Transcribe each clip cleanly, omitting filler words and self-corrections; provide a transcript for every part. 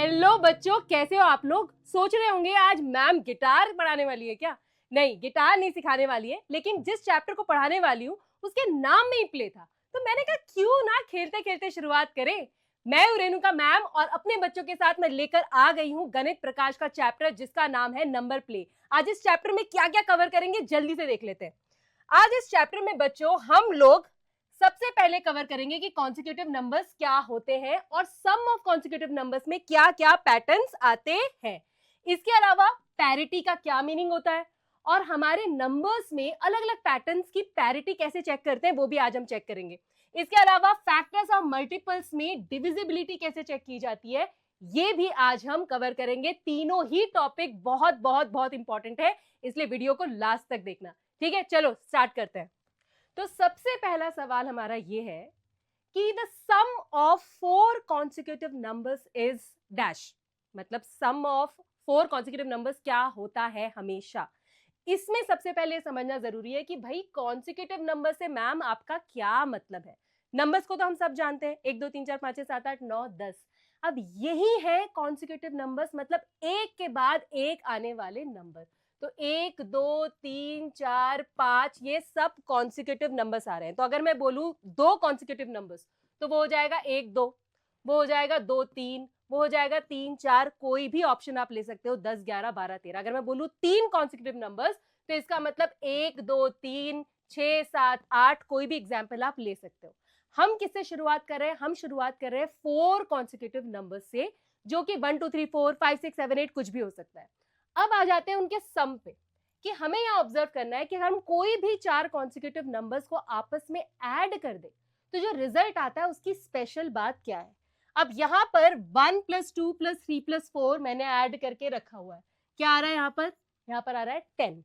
Hello बच्चों, कैसे हो आप लोग? सोच रहे होंगे आज मैम गिटार पढ़ाने वाली है क्या? नहीं, गिटार नहीं सिखाने वाली है, लेकिन जिस चैप्टर को पढ़ाने वाली हूँ उसके नाम में ही प्ले था, तो मैंने कहा क्यों ना खेलते खेलते शुरुआत करें। मैं हूँ रेणुका मैम और अपने बच्चों के साथ मैं लेकर आ गई हूँ गणित प्रकाश का चैप्टर जिसका नाम है नंबर प्ले। आज इस चैप्टर में क्या क्या कवर करेंगे जल्दी से देख लेते हैं। आज इस चैप्टर में बच्चों हम लोग सबसे पहले कवर करेंगे कि कॉन्सिक्यूटिव नंबर्स क्या होते हैं और सम ऑफ कॉन्सिक्यूटिव नंबर्स में क्या क्या पैटर्न्स आते हैं। इसके अलावा पैरिटी का क्या मीनिंग होता है और हमारे नंबर्स में अलग अलग पैटर्न्स की पैरिटी कैसे चेक करते हैं वो भी आज हम चेक करेंगे। इसके अलावा फैक्टर्स ऑफ मल्टीपल्स में डिविजिबिलिटी कैसे चेक की जाती है ये भी आज हम कवर करेंगे। तीनों ही टॉपिक बहुत बहुत बहुत इंपॉर्टेंट है, इसलिए वीडियो को लास्ट तक देखना। ठीक है, चलो स्टार्ट करते हैं। तो सबसे पहला सवाल हमारा ये है कि the sum of 4 consecutive numbers is dash, मतलब सम ऑफ 4 कॉन्सिक्यूटिव नंबर्स क्या होता है हमेशा। इसमें सबसे पहले समझना जरूरी है कि भाई कॉन्सिक्यूटिव नंबर से मैम आपका क्या मतलब है। नंबर्स को तो हम सब जानते हैं, 1 2 3 4 5 6 7 8 9 10। अब यही है कॉन्सिक्यूटिव नंबर्स, मतलब एक के बाद एक आने वाले नंबर। तो 1 2 3 4 5 ये सब कॉन्सिक्यूटिव नंबर्स आ रहे हैं। तो अगर मैं बोलूं दो कॉन्सिक्यूटिव नंबर्स तो वो हो जाएगा 1 2, वो हो जाएगा 2 3, वो हो जाएगा 3 4, कोई भी ऑप्शन आप ले सकते हो, 10 11 12 13। अगर मैं बोलूं 3 कॉन्सिक्यूटिव नंबर्स तो इसका मतलब 1 2 3 6 7 8, कोई भी एग्जाम्पल आप ले सकते हो। हम किससे शुरुआत कर रहे हैं? हम शुरुआत कर रहे हैं 4 कॉन्सिक्यूटिव नंबर्स से, जो कि 1 2 3 4 5 6 7 8 कुछ भी हो सकता है। अब आ जाते हैं उनके सम पे कि हमें यहां ऑब्जर्व करना है कि हम कोई भी 4 कॉन्सिक्यूटिव नंबर्स को आपस में ऐड कर दे तो जो रिजल्ट आता है उसकी स्पेशल बात क्या है। अब यहां पर 1 + 2 + 3 + 4 मैंने ऐड करके रखा हुआ है। क्या आ रहा है यहाँ पर? यहाँ पर आ रहा है 10।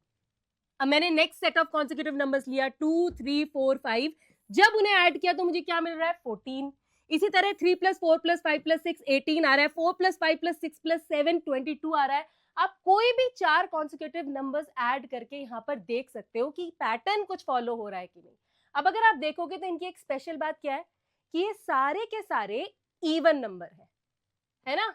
अब मैंने next set of consecutive numbers लिया 2 3 4 5, जब उन्हें ऐड किया तो मुझे क्या मिल रहा है? 14। इसी तरह 3 + 4 + 5 + 6 18 आ रहा है, 4 + 5 + 6 + 7 22 आ रहा है। आप कोई भी 4 कॉन्सिक्यूटिव नंबर्स ऐड करके यहाँ पर देख सकते हो कि पैटर्न कुछ फॉलो हो रहा है कि नहीं। अब अगर आप देखोगे तो इनकी एक स्पेशल बात क्या है कि ये सारे के सारे इवन नंबर है ना।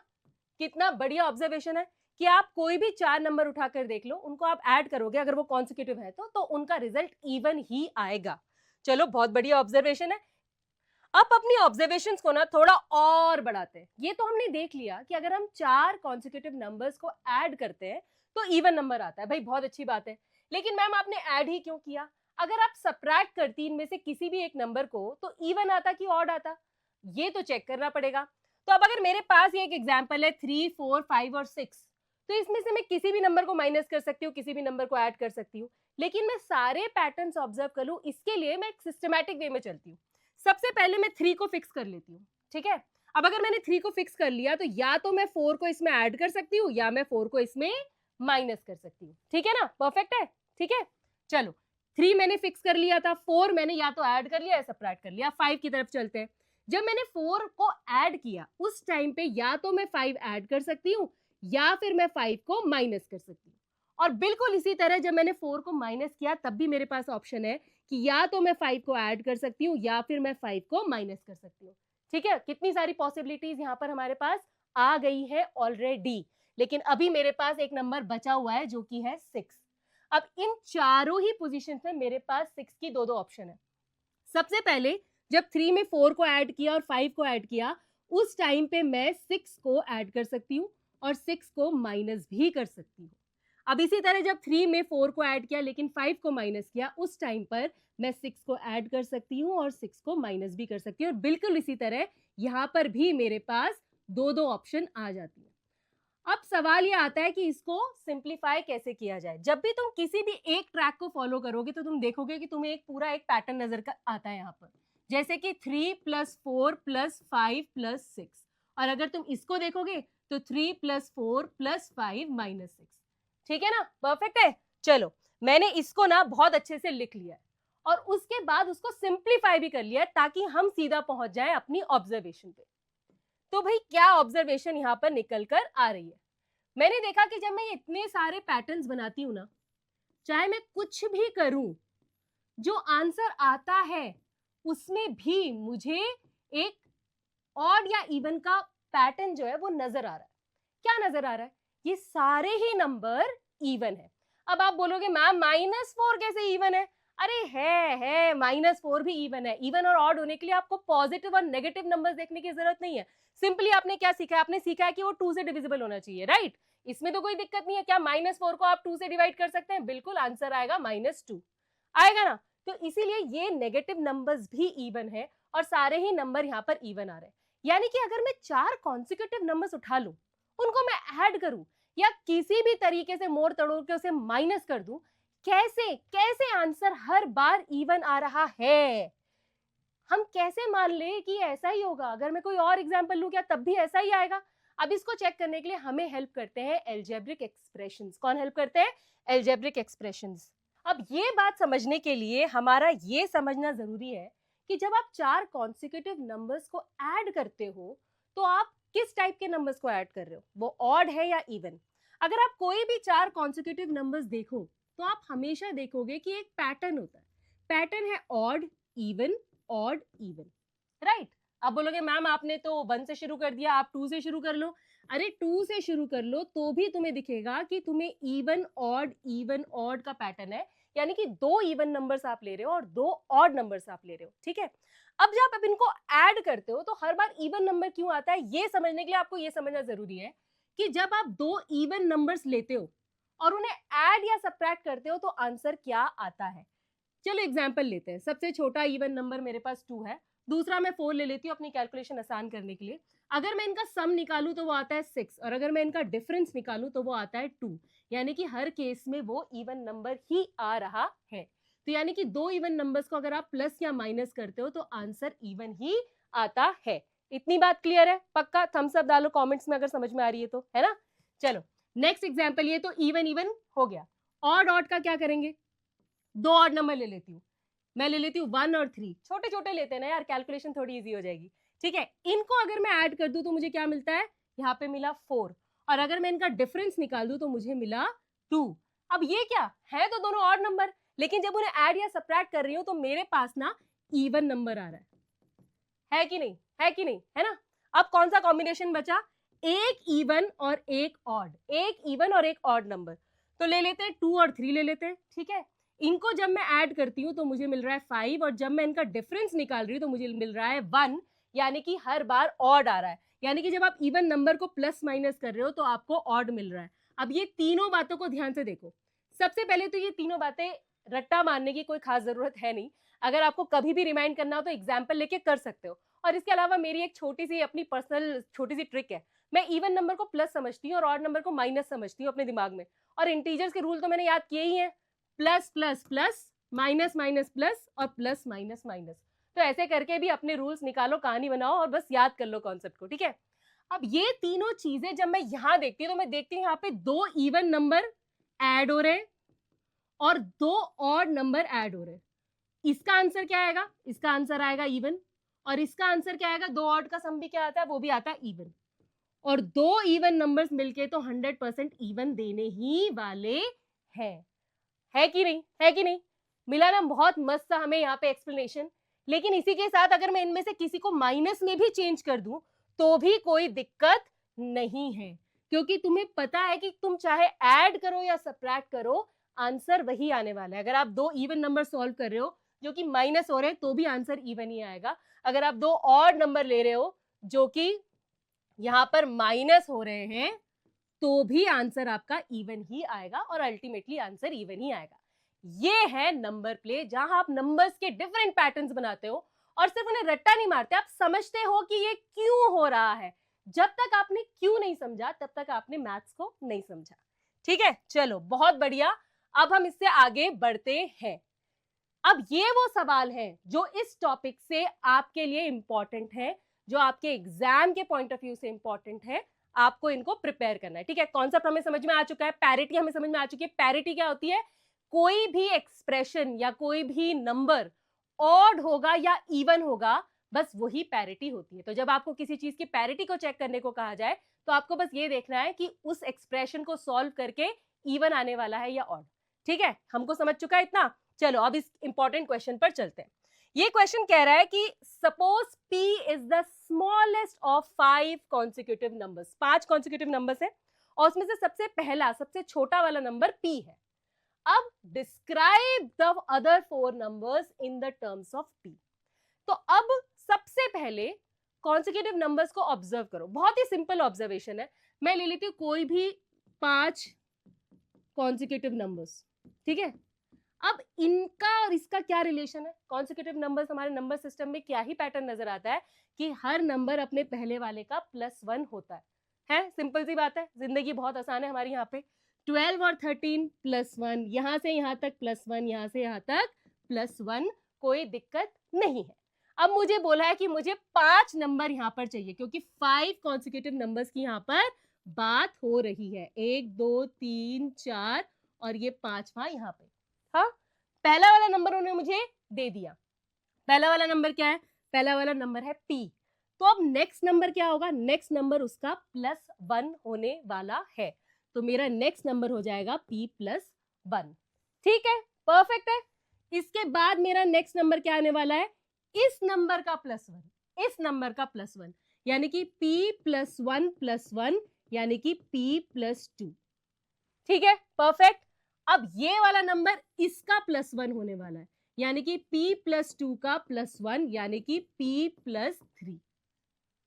कितना बढ़िया ऑब्जर्वेशन है कि आप कोई भी 4 नंबर उठाकर देख लो, उनको आप ऐड करोगे अगर वो कॉन्सिक्यूटिव है तो उनका रिजल्ट इवन ही आएगा। चलो, बहुत बढ़िया ऑब्जर्वेशन है। अब अपनी ऑब्जर्वेशंस को ना थोड़ा और बढ़ाते हैं। ये तो हमने देख लिया कि अगर हम 4 कॉन्सिक्यूटिव नंबर्स को ऐड करते हैं तो इवन नंबर आता है। भाई बहुत अच्छी बात है, लेकिन मैम आपने ऐड ही क्यों किया? अगर आप सब्ट्रैक्ट करती इनमें से किसी भी एक नंबर को तो इवन आता कि ऑड आता, ये तो चेक करना पड़ेगा। तो अब अगर मेरे पास ये एक एग्जांपल है 3 4 5 और 6, तो इसमें से मैं किसी भी नंबर को माइनस कर सकती हूँ, किसी भी नंबर को ऐड कर सकती हूँ, लेकिन मैं सारे पैटर्न्स ऑब्जर्व कर लूँ इसके लिए मैं एक सिस्टमैटिक वे में चलती हूँ। सबसे पहले मैं 3 को फिक्स कर लेती हूँ। ठीक है, अब अगर मैंने 3 को फिक्स कर लिया तो या तो मैं 4 को इसमें ऐड कर सकती हूँ या मैं 4 को इसमें माइनस कर सकती हूँ। ठीक है ना, परफेक्ट है। ठीक है, चलो 3 मैंने फिक्स कर लिया था, 4 मैंने या तो ऐड कर लिया या सब्ट्रैक्ट कर लिया। 5 की तरफ चलते हैं। जब मैंने 4 को ऐड किया उस टाइम पे या तो मैं 5 ऐड कर सकती हूँ या फिर मैं 5 को माइनस कर सकती हूँ। और बिल्कुल इसी तरह जब मैंने 4 को माइनस किया तब भी मेरे पास ऑप्शन है कि या तो मैं 5 को ऐड कर सकती हूँ या फिर मैं 5 को माइनस कर सकती हूँ। ठीक है, कितनी सारी पॉसिबिलिटीज यहाँ पर हमारे पास आ गई है ऑलरेडी। लेकिन अभी मेरे पास एक नंबर बचा हुआ है जो कि है 6। अब इन चारों ही पोजीशन में मेरे पास 6 की दो ऑप्शन है। सबसे पहले जब 3 में 4 को ऐड किया और 5 को ऐड किया उस टाइम पे मैं 6 को ऐड कर सकती हूँ और 6 को माइनस भी कर सकती हूँ। अब इसी तरह जब 3 में 4 को ऐड किया लेकिन 5 को माइनस किया उस टाइम पर मैं 6 को ऐड कर सकती हूँ और 6 को माइनस भी कर सकती हूँ। और बिल्कुल इसी तरह यहाँ पर भी मेरे पास दो ऑप्शन आ जाती है। अब सवाल ये आता है कि इसको सिंप्लीफाई कैसे किया जाए। जब भी तुम किसी भी एक ट्रैक को फॉलो करोगे तो तुम देखोगे कि तुम्हें एक पूरा एक पैटर्न नजर आता है यहाँ पर, जैसे कि 3 + 4 + 5 + 6। और अगर तुम इसको देखोगे तो 3 + 4 + 5 - 6। ठीक है ना, परफेक्ट है। चलो, मैंने इसको ना बहुत अच्छे से लिख लिया है और उसके बाद उसको सिंप्लीफाई भी कर लिया ताकि हम सीधा पहुंच जाए अपनी ऑब्जर्वेशन पे। तो भाई क्या ऑब्जर्वेशन यहाँ पर निकल कर आ रही है? मैंने देखा कि जब मैं इतने सारे पैटर्न्स बनाती हूँ ना, चाहे मैं कुछ भी करूं, जो आंसर आता है उसमें भी मुझे एक ऑड या इवन का पैटर्न जो है वो नजर आ रहा है। क्या नजर आ रहा है? ये सारे ही नंबर इवन है। अब आप बोलोगे मैम -4 कैसे इवन है? अरे है -4 भी इवन है। इवन और ऑड होने के लिए आपको पॉजिटिव और नेगेटिव नंबर्स देखने की जरूरत नहीं है। सिंपली आपने क्या सीखा है? आपने सीखा है कि वो 2 से डिविजिबल होना चाहिए, राइट? इसमें तो कोई दिक्कत नहीं है। क्या -4 को आप 2 से डिवाइड कर सकते हैं? बिल्कुल, आंसर आएगा -2 आएगा ना। तो इसीलिए ये नेगेटिव नंबर्स भी इवन है और सारे ही नंबर यहाँ पर इवन आ रहे हैं। यानी कि अगर मैं 4 कॉन्सिक्यूटिव नंबर्स उठा लूं, उनको मैं ऐड करूं या किसी भी तरीके से मोड़ तोड़ के उसे माइनस कर दूं, कैसे कैसे आंसर हर बार इवन आ रहा है? हम कैसे मान ले कि ऐसा ही होगा? अगर मैं कोई और एग्जांपल लूं, क्या तब भी ऐसा ही आएगा? अब इसको चेक करने के लिए हमें हेल्प करते हैं एल्जेब्रिक एक्सप्रेशंस। कौन हेल्प करते हैं? Algebraic expressions. अब ये बात समझने के लिए हमारा ये समझना जरूरी है कि जब आप 4 कॉन्सिक्यूटिव नंबर्स को ऐड करते हो तो आप किस टाइप के नंबर्स को ऐड कर रहे हो, वो ऑड है या इवन। अगर आप कोई भी 4 कॉन्सिक्यूटिव नंबर्स देखो तो आप हमेशा देखोगे कि एक पैटर्न होता है। पैटर्न है odd even odd even, right? आप बोलोगे मैम आपने तो 1 से शुरू कर दिया, आप 2 से शुरू कर लो। अरे 2 से शुरू कर लो तो भी तुम्हें दिखेगा कि तुम्हें इवन ऑड का पैटर्न है। यानी कि 2 इवन नंबर्स आप ले रहे हो और 2 ऑड नंबर्स आप ले रहे हो, ठीक है? अब जब आप इनको ऐड करते हो तो हर बार इवन नंबर क्यों आता है, ये समझने के लिए आपको ये समझना जरूरी है कि जब आप 2 इवन नंबर्स लेते हो और उन्हें ऐड या सब्ट्रैक्ट करते हो तो आंसर क्या आता है। चलो एग्जाम्पल लेते हैं। सबसे छोटा इवन नंबर मेरे पास 2 है, दूसरा मैं 4 ले लेती हूँ अपनी कैलकुलेशन आसान करने के लिए। अगर मैं इनका सम निकालूं तो वो आता है 6 और अगर मैं इनका डिफरेंस निकालूं तो वो आता है 2। यानी कि हर केस में वो इवन नंबर ही आ रहा है। तो यानी कि 2 इवन नंबर्स को अगर आप प्लस या माइनस करते हो तो आंसर इवन ही आता है। इतनी बात क्लियर है? पक्का थम्स अप डालो कमेंट्स में अगर समझ में आ रही है तो, है ना? चलो नेक्स्ट एग्जांपल, ये तो इवन हो गया। ऑड का क्या करेंगे? 2 ऑड नंबर ले लेती हूँ। मैं ले लेती हूँ 1 और 3, छोटे छोटे लेते हैं ना यार, कैलकुलेशन थोड़ी इजी हो जाएगी, ठीक है? इनको अगर मैं ऐड कर दूं तो मुझे क्या मिलता है? यहाँ पे मिला 4 और अगर मैं इनका डिफरेंस निकाल दूं तो मुझे मिला 2। अब ये क्या है? तो दोनों ऑड नंबर, लेकिन जब उन्हें ऐड या सब्ट्रैक्ट कर रही हूँ तो मेरे पास ना इवन नंबर आ रहा है कि नहीं? है कि नहीं? है ना? अब कौन सा कॉम्बिनेशन बचा? एक इवन और एक ऑड, एक इवन और एक ऑड नंबर। तो ले लेते हैं 2 और 3 ले लेते हैं, ठीक है? इनको जब मैं ऐड करती हूँ तो मुझे मिल रहा है 5 और जब मैं इनका डिफरेंस निकाल रही हूँ तो मुझे मिल रहा है 1। यानी कि हर बार ऑड आ रहा है। यानी कि जब आप इवन नंबर को प्लस माइनस कर रहे हो तो आपको ऑड मिल रहा है। अब ये तीनों बातों को ध्यान से देखो। सबसे पहले तो ये तीनों बातें रट्टा मारने की कोई खास जरूरत है नहीं। अगर आपको कभी भी रिमाइंड करना हो तो एग्जाम्पल लेके कर सकते हो। और इसके अलावा मेरी एक छोटी सी अपनी पर्सनल छोटी सी ट्रिक है। मैं इवन नंबर को प्लस समझती हूँ और ऑड नंबर को माइनस समझती हूँ अपने दिमाग में। और इंटीजर्स के रूल तो मैंने याद किए ही हैं, plus plus plus, minus minus plus और प्लस माइनस माइनस। तो ऐसे करके भी अपने रूल्स निकालो, कहानी बनाओ और बस याद कर लो कॉन्सेप्ट को, ठीक है? अब ये तीनों चीजें जब मैं यहाँ देखती हूँ तो मैं देखती हूँ यहाँ पे 2 इवन नंबर ऐड हो रहे हैं और 2 ऑड नंबर ऐड हो रहे हैं। इसका आंसर क्या आएगा? इसका आंसर आएगा इवन। और इसका आंसर क्या आएगा? 2 ऑड का सम भी क्या आता है? वो भी आता है इवन। और 2 इवन नंबर्स मिलके तो 100% इवन देने ही वाले हैं। है कि नहीं? है कि नहीं? मिला ना बहुत मस्त सा हमें यहाँ पे एक्सप्लेनेशन। लेकिन इसी के साथ अगर मैं इनमें से किसी को माइनस में भी चेंज कर दूं तो भी कोई दिक्कत नहीं है, क्योंकि तुम्हें पता है कि तुम चाहे ऐड करो या सब्ट्रैक्ट करो आंसर वही आने वाला है। अगर आप 2 इवन नंबर सॉल्व कर रहे हो जो कि माइनस हो रहे हैं तो भी आंसर इवन ही आएगा। अगर आप 2 ऑड नंबर ले रहे हो जो कि यहाँ पर माइनस हो रहे हैं तो भी आंसर आपका इवन ही आएगा और अल्टीमेटली आंसर इवन ही आएगा। ये है नंबर प्ले, जहां आप नंबर्स के डिफरेंट पैटर्न्स बनाते हो और सिर्फ उन्हें रट्टा नहीं मारते, आप समझते हो कि ये क्यों हो रहा है। जब तक आपने क्यों नहीं समझा तब तक आपने मैथ्स को नहीं समझा, ठीक है? चलो बहुत बढ़िया, अब हम इससे आगे बढ़ते हैं। अब ये वो सवाल हैं जो इस टॉपिक से आपके लिए इंपॉर्टेंट है, जो आपके एग्जाम के पॉइंट ऑफ व्यू से इंपॉर्टेंट है। आपको इनको प्रिपेयर करना है, ठीक है? कॉन्सेप्ट हमें समझ में आ चुका है, पैरिटी हमें समझ में आ चुकी है। पैरिटी क्या होती है? कोई भी एक्सप्रेशन या कोई भी नंबर ऑड होगा या इवन होगा, बस वही पैरिटी होती है। तो जब आपको किसी चीज की पैरिटी को चेक करने को कहा जाए तो आपको बस ये देखना है कि उस एक्सप्रेशन को सॉल्व करके इवन आने वाला है या ऑड, ठीक है? हमको समझ चुका है इतना। चलो अब इस इंपॉर्टेंट क्वेश्चन पर चलते हैं। ये क्वेश्चन कह रहा है कि suppose p is the smallest of 5 consecutive numbers, 5 consecutive numbers है और उसमें से सबसे पहला सबसे छोटा वाला नंबर p है। अब describe the other 4 numbers in the terms of p। तो अब सबसे पहले कॉन्सिक्यूटिव नंबर्स को ऑब्जर्व करो, बहुत ही सिंपल ऑब्जर्वेशन है। मैं ले लेती हूँ कोई भी 5 कॉन्सिक्यूटिव नंबर्स, ठीक है। अब इनका और इसका क्या रिलेशन है? कॉन्सिक्यूटिव नंबर्स हमारे नंबर सिस्टम में क्या ही पैटर्न नजर आता है कि हर नंबर अपने पहले वाले का +1 होता है। सिंपल सी बात है, जिंदगी बहुत आसान है हमारी। यहाँ पे 12 और 13 +1, यहाँ से यहाँ तक +1, यहाँ से यहाँ तक +1, कोई दिक्कत नहीं है। अब मुझे बोला है कि मुझे 5 नंबर यहाँ पर चाहिए, क्योंकि 5 कॉन्सिक्यूटिव नंबर्स की यहाँ पर बात हो रही है। 1 2 3 4 और ये 5वां यहाँ पे। हाँ, पहला वाला नंबर उन्होंने मुझे दे दिया। पहला वाला नंबर क्या है? पहला वाला नंबर है p। तो अब नेक्स्ट नंबर क्या होगा? नेक्स्ट नंबर उसका +1 होने वाला है, तो मेरा नेक्स्ट नंबर हो जाएगा p +1। ठीक है, परफेक्ट है। इसके बाद मेरा नेक्स्ट नंबर क्या आने वाला है? इस नंबर का +1, इस नंबर का +1, यानी कि p +1 +1 यानी कि p +2। ठीक है, परफेक्ट। अब ये वाला नंबर इसका +1 होने वाला है, यानी कि p +2 का +1 यानी कि p +3।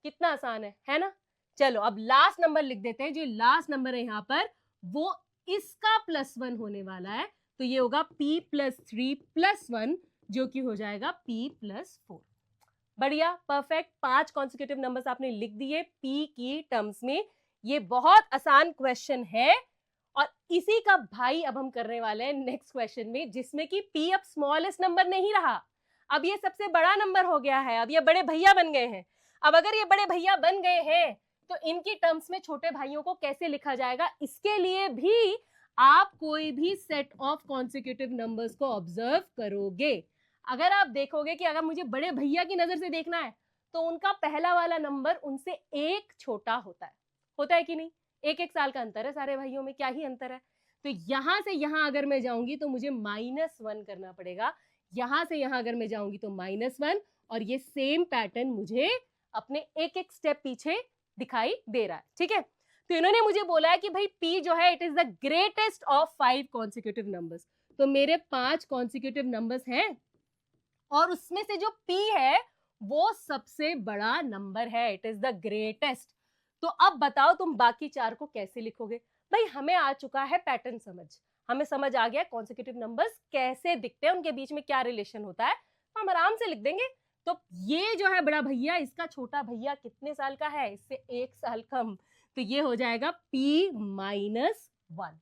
कितना आसान है ना? चलो अब लास्ट नंबर लिख देते हैं। जो लास्ट नंबर है यहाँ पर वो इसका +1 होने वाला है, तो ये होगा p +3 +1 जो कि हो जाएगा p +4। बढ़िया, परफेक्ट। 5 कॉन्सिक्यूटिव नंबर्स आपने लिख दिए p की टर्म्स में। ये बहुत आसान क्वेश्चन है और इसी का भाई अब हम करने वाले हैं नेक्स्ट क्वेश्चन में, जिसमें कि p अब स्मॉलेस्ट नंबर नहीं रहा, अब ये सबसे बड़ा नंबर हो गया है। अब ये बड़े भैया बन गए हैं। अब अगर ये बड़े भैया बन गए हैं तो इनकी टर्म्स में छोटे भाइयों को कैसे लिखा जाएगा, इसके लिए भी आप कोई भी सेट ऑफ कॉन्सिक्यूटिव नंबर्स को ऑब्जर्व करोगे। अगर आप देखोगे कि अगर मुझे बड़े भैया की नजर से देखना है तो उनका पहला वाला नंबर उनसे एक छोटा होता है कि नहीं? 1-1 साल का अंतर है सारे भाइयों में, क्या ही अंतर है। तो यहां से यहां अगर मैं जाऊंगी तो मुझे -1 करना पड़ेगा, यहां से यहां अगर मैं जाऊंगी तो -1, और ये सेम पैटर्न मुझे अपने एक स्टेप पीछे दिखाई दे रहा है। ठीक है, तो इन्होंने मुझे बोला है कि भाई p जो है it is the greatest of 5 consecutive numbers. तो मेरे 5 कॉन्सिक्यूटिव नंबर्स हैं और उसमें से जो p है वो सबसे बड़ा नंबर है, इट इज द ग्रेटेस्ट। तो अब बताओ तुम बाकी 4 को कैसे लिखोगे? भाई हमें आ चुका है पैटर्न समझ, हमें समझ आ गया कॉन्सिक्यूटिव नंबर्स कैसे दिखते हैं, उनके बीच में क्या रिलेशन होता है, तो हम आराम से लिख देंगे। तो ये जो है बड़ा भैया, इसका छोटा भैया कितने साल का है? इससे 1 साल कम, तो ये हो जाएगा p-1।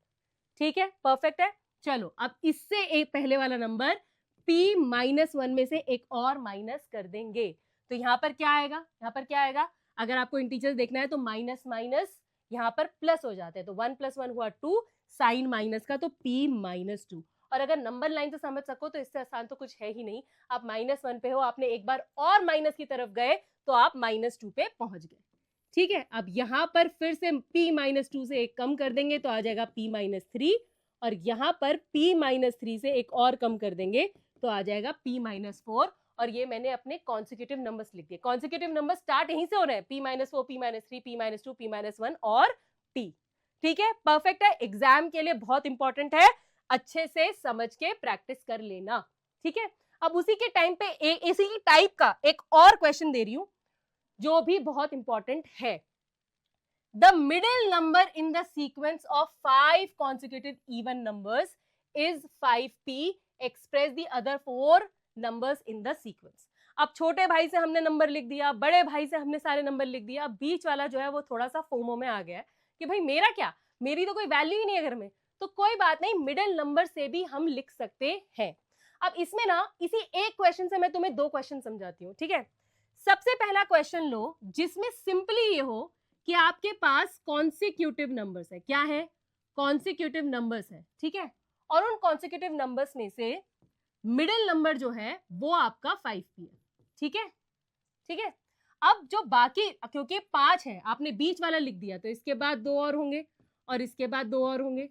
ठीक है, परफेक्ट है। चलो अब इससे एक पहले वाला नंबर p-1 में से एक और माइनस कर देंगे, तो यहाँ पर क्या आएगा? यहाँ पर क्या आएगा? अगर आपको इंटीजर्स देखना है तो माइनस माइनस यहाँ पर प्लस हो जाते हैं, तो 1 + 1 हुआ 2, साइन माइनस का तो p-2। और अगर नंबर लाइन से समझ सको तो इससे आसान तो कुछ है ही नहीं। आप -1 पे हो, आपने एक बार और माइनस की तरफ गए तो आप -2 पे पहुंच गए। ठीक है, अब यहाँ पर फिर से p-2 से एक कम कर देंगे तो आ जाएगा p-3, और यहाँ पर p-3 से एक और कम कर देंगे तो आ जाएगा p-4। और ये मैंने अपने कॉन्सिक्यूटिव नंबर्स लिख दिए। कॉन्सिक्यूटिव नंबर स्टार्ट यहीं से हो रहे हैं, p-4, p-3, p-2, p-1 और t। ठीक है, परफेक्ट है। एग्जाम के लिए बहुत इंपॉर्टेंट है, अच्छे से समझ के प्रैक्टिस कर लेना। ठीक है, अब उसी के टाइम पे इसी की टाइप का एक और क्वेश्चन दे रही हूं जो भी बहुत इंपॉर्टेंट है। The middle number in the sequence of 5 consecutive even numbers is 5p, express the other 4 numbers in the sequence। अब छोटे भाई से हमने नंबर लिख दिया, बड़े भाई से हमने सारे नंबर लिख दिया, अब बीच वाला जो है वो थोड़ा सा फोमो में आ गया है कि भाई मेरा क्या, मेरी तो कोई वैल्यू ही नहीं है घर में। तो कोई बात नहीं, मिडिल नंबर से भी हम लिख सकते हैं। अब इसमें ना इसी एक क्वेश्चन से मैं तुम्हें 2 क्वेश्चन समझाती हूँ। ठीक है, सबसे पहला क्वेश्चन लो जिसमें सिंपली ये हो कि आपके पास कॉन्सिक्यूटिव नंबर्स है। क्या है? कॉन्सिक्यूटिव नंबर्स है। ठीक है, और उन कॉन्सिक्यूटिव नंबर्स में से मिडिल नंबर जो है वो आपका 5p है। ठीक है, ठीक है। अब जो बाकी, क्योंकि 5 है, आपने बीच वाला लिख दिया तो इसके बाद 2 और होंगे और इसके बाद 2 और होंगे।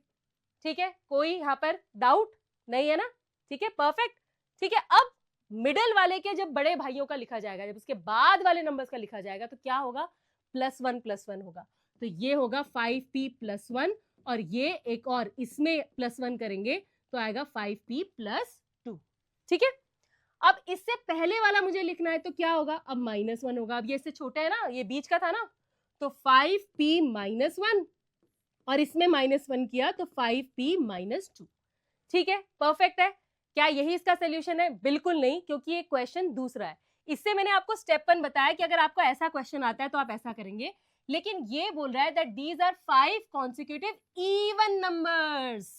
ठीक है, कोई यहाँ पर डाउट नहीं है ना? ठीक है, परफेक्ट। ठीक है, अब मिडल वाले के जब बड़े भाइयों का लिखा जाएगा, जब उसके बाद वाले नंबर्स का लिखा जाएगा तो क्या होगा, +1 होगा। तो ये होगा 5p + 1 और ये एक और इसमें +1 करेंगे तो आएगा 5p + 2। ठीक है, अब इससे पहले वाला मुझे लिखना है तो क्या होगा, अब -1 होगा। अब ये इससे छोटा है ना, ये बीच का था ना, तो 5p - 1 और इसमें -1 किया तो 5p - 2। ठीक है, परफेक्ट है। क्या यही इसका सोल्यूशन है? बिल्कुल नहीं, क्योंकि ये क्वेश्चन दूसरा है। इससे मैंने आपको स्टेप 1 बताया कि अगर आपको ऐसा क्वेश्चन आता है तो आप ऐसा करेंगे, लेकिन ये बोल रहा है that these are 5 consecutive even numbers.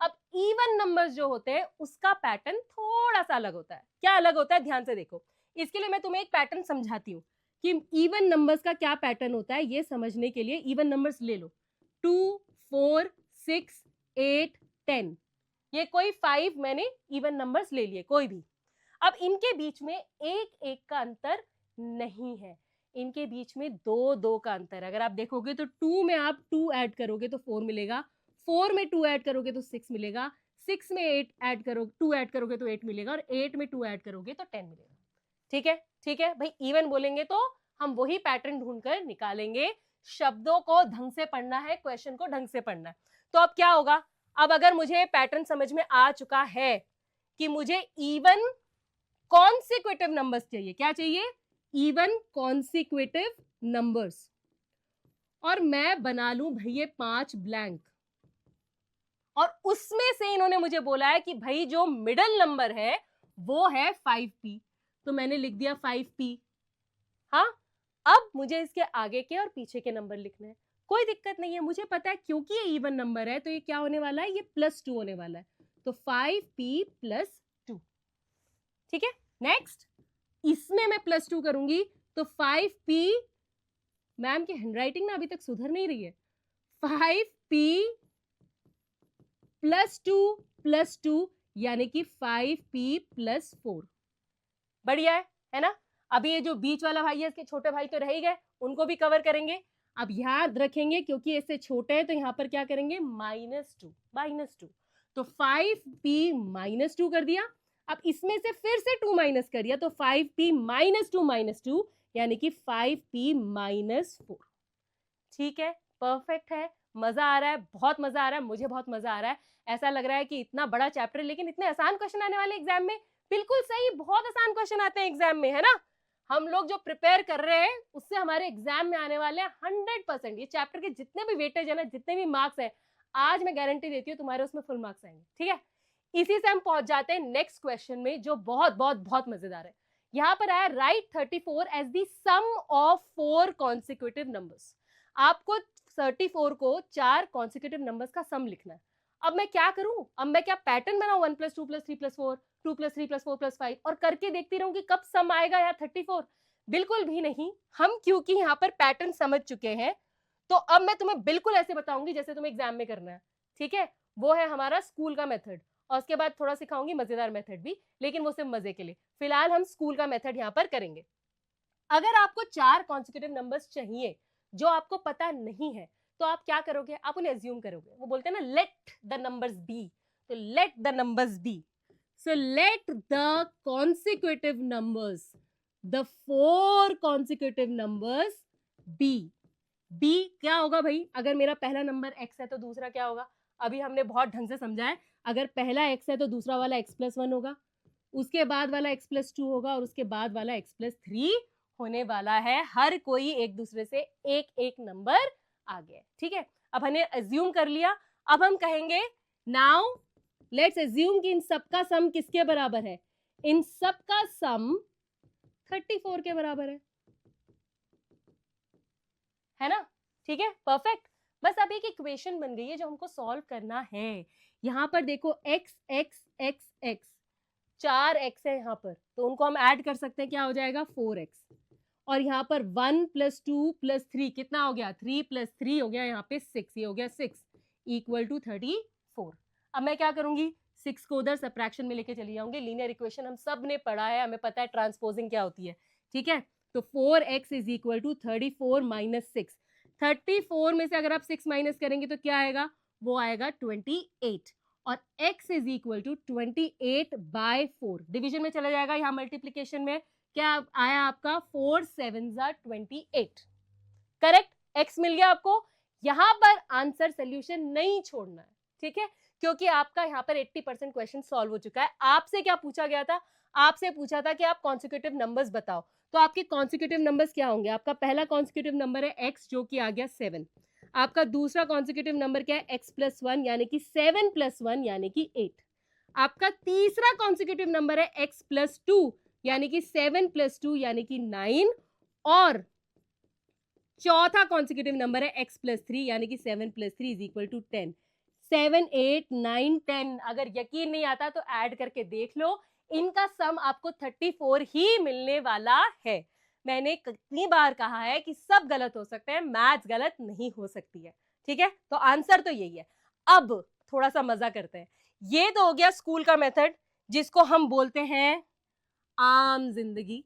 अब इवन नंबर्स जो होते हैं उसका पैटर्न थोड़ा सा अलग होता है। क्या अलग होता है, ध्यान से देखो। इसके लिए मैं तुम्हें एक पैटर्न समझाती हूँ कि इवन नंबर्स का क्या पैटर्न होता है। ये समझने के लिए इवन नंबर्स ले लो, 2, 4, 6, 8, 10। ये कोई 5 मैंने इवन नंबर्स ले लिए, कोई भी। अब इनके बीच में एक एक का अंतर नहीं है, इनके बीच में 2 का अंतर है। अगर आप देखोगे तो 2 में आप 2 ऐड करोगे तो 4 मिलेगा, 4 में 2 ऐड करोगे तो 6 मिलेगा, 6 में 8 ऐड करो 2 ऐड करोगे तो 8 मिलेगा, और 8 में 2 ऐड करोगे तो 10 मिलेगा। ठीक है, ठीक है भाई, इवन बोलेंगे तो हम वही पैटर्न ढूंढकर निकालेंगे। शब्दों को ढंग से पढ़ना है, क्वेश्चन को ढंग से पढ़ना है। तो अब क्या होगा, अब अगर मुझे पैटर्न समझ में आ चुका है कि मुझे इवन कॉन्सिक्यूटिव नंबर्स चाहिए, क्या चाहिए, इवन कॉन्सिक्यूटिव नंबर्स, और मैं बना लूं भैया 5 ब्लैंक, और उसमें से इन्होंने मुझे बोला है कि भाई जो मिडल नंबर है वो है 5p, तो मैंने लिख दिया 5p। हाँ, अब मुझे इसके आगे के और पीछे के नंबर लिखने हैं, कोई दिक्कत नहीं है, मुझे पता है क्योंकि ये इवन नंबर है तो ये क्या होने वाला है, ये +2 होने वाला है, तो 5p + 2। ठीक है, नेक्स्ट इसमें मैं +2 करूंगी तो 5p, मैम की हैंडराइटिंग ना अभी तक सुधर नहीं रही है, 5p + 2 यानी कि 5p + 4। बढ़िया है ना। अभी ये जो बीच वाला भाई है, इसके छोटे भाई तो रह ही गए, उनको भी कवर करेंगे। अब याद रखेंगे क्योंकि इससे छोटे हैं तो यहाँ पर क्या करेंगे, -2, तो 5p - 2 कर दिया। अब इसमें से फिर से 2 माइनस करिए तो 5p - 2 यानी कि 5p - 4। ठीक है, परफेक्ट है, मजा आ रहा है, बहुत मजा आ रहा है, मुझे बहुत मजा आ रहा है। ऐसा लग रहा है कि इतना बड़ा चैप्टर लेकिन इतने आसान क्वेश्चन आने वाले एग्जाम में। बिल्कुल सही, बहुत आसान क्वेश्चन आते हैं एग्जाम में, है ना। हम लोग जो प्रिपेयर कर रहे हैं उससे हमारे एग्जाम में आने वाले हैं 100%। ये चैप्टर के जितने भी वेटेज है ना, जितने भी मार्क्स है, आज मैं गारंटी देती हूँ तुम्हारे उसमें फुल मार्क्स आएंगे। ठीक है, इसी से हम पहुंच जाते हैं नेक्स्ट क्वेश्चन में, जो बहुत बहुत बहुत मजेदार है। यहाँ पर आया right 34 as the sum of 4 consecutive numbers. आपको 34 को 4 कॉन्सिक्यूटिव नंबर्स का सम लिखना है। अब मैं क्या करूं, अब मैं क्या पैटर्न बनाऊं, 1 + 2 + 3 + 4, 2 + 3 + 4 + 5 और करके देखती रहूं कि कब सम आएगा यार 34? बिल्कुल भी नहीं। हम क्योंकि यहाँ पर पैटर्न समझ चुके हैं तो अब मैं तुम्हें बिल्कुल ऐसे बताऊंगी जैसे तुम्हें एग्जाम में करना है। ठीक है, वो है हमारा स्कूल का मेथड, और उसके बाद थोड़ा सिखाऊंगी मजेदार मेथड भी, लेकिन वो सिर्फ मजे के लिए। फिलहाल हम स्कूल का मेथड यहाँ पर करेंगे। अगर आपको 4 कॉन्सिक्यूटिव नंबर्स चाहिए जो आपको पता नहीं है तो आप क्या करोगे, आप उन्हें एज्यूम करोगे। वो बोलते हैं ना लेट द नंबर्स बी, तो let the numbers be. So let the consecutive numbers, the 4 consecutive numbers be. Be क्या होगा भाई, अगर मेरा पहला नंबर x है तो दूसरा क्या होगा, अभी हमने बहुत ढंग से समझा है। अगर पहला x है तो दूसरा वाला x + 1 होगा, उसके बाद वाला x + 2 होगा, और उसके बाद वाला x + 3 होने वाला है। हर कोई एक दूसरे से एक एक नंबर आगे। ठीक है, अब हमने एज्यूम कर लिया। अब हम कहेंगे नाउ लेट्स एज्यूम कि इन सबका सम किसके बराबर है, इन सबका सम 34 के बराबर है ना। ठीक है, परफेक्ट। बस अब एक इक्वेशन बन गई है जो हमको सॉल्व करना है। यहां पर देखो x x x x 4 x है यहाँ पर, तो उनको हम ऐड कर सकते हैं, क्या हो जाएगा 4x। और यहाँ पर 1 + 2 + 3 कितना हो गया, 3 + 3 हो गया यहाँ पे 6, ये हो गया 6 = 34। अब मैं क्या करूंगी, 6 को उधर सब्ट्रैक्शन में लेके चली जाऊंगी। लीनियर इक्वेशन हम सब ने पढ़ा है, हमें पता है ट्रांसपोजिंग क्या होती है। ठीक है, तो 4x = 34 - 6। 34 में से अगर आप 6 माइनस करेंगे तो क्या आएगा, वो आएगा 28। और x is equal to 28/4। Division में चला जाएगा, यहाँ मल्टीप्लीकेशन में क्या आया आपका 4 7 28। करेक्ट, x मिल गया आपको। यहाँ पर आंसर सोल्यूशन नहीं छोड़ना है, ठीक है, क्योंकि आपका यहाँ पर 80% क्वेश्चन सॉल्व हो चुका है। आपसे क्या पूछा गया था, आपसे पूछा था कि आप कॉन्सिक्यूटिव नंबर्स बताओ, तो आपके कॉन्सिक्यूटिव नंबर्स क्या होंगे। आपका पहला कॉन्सिक्यूटिव नंबर है x जो कि आ गया 7। आपका दूसरा कॉन्सिक्यूटिव नंबर क्या है x+1 यानी कि 7+1 यानी कि 8। आपका तीसरा कॉन्सिक्यूटिव नंबर है x+2 यानी कि 7+2 यानी कि 9। और चौथा कॉन्सिक्यूटिव नंबर है x+3 यानी कि 7+3 इज इक्वल टू 10। 7 8 9 10 अगर यकीन नहीं आता तो ऐड करके देख लो, इनका सम आपको 34 ही मिलने वाला है। मैंने कितनी बार कहा है कि सब गलत हो सकते हैं, मैथ्स गलत नहीं हो सकती है, ठीक है। तो आंसर तो यही है। अब थोड़ा सा मजा करते हैं। ये तो हो गया स्कूल का मेथड जिसको हम बोलते हैं आम जिंदगी,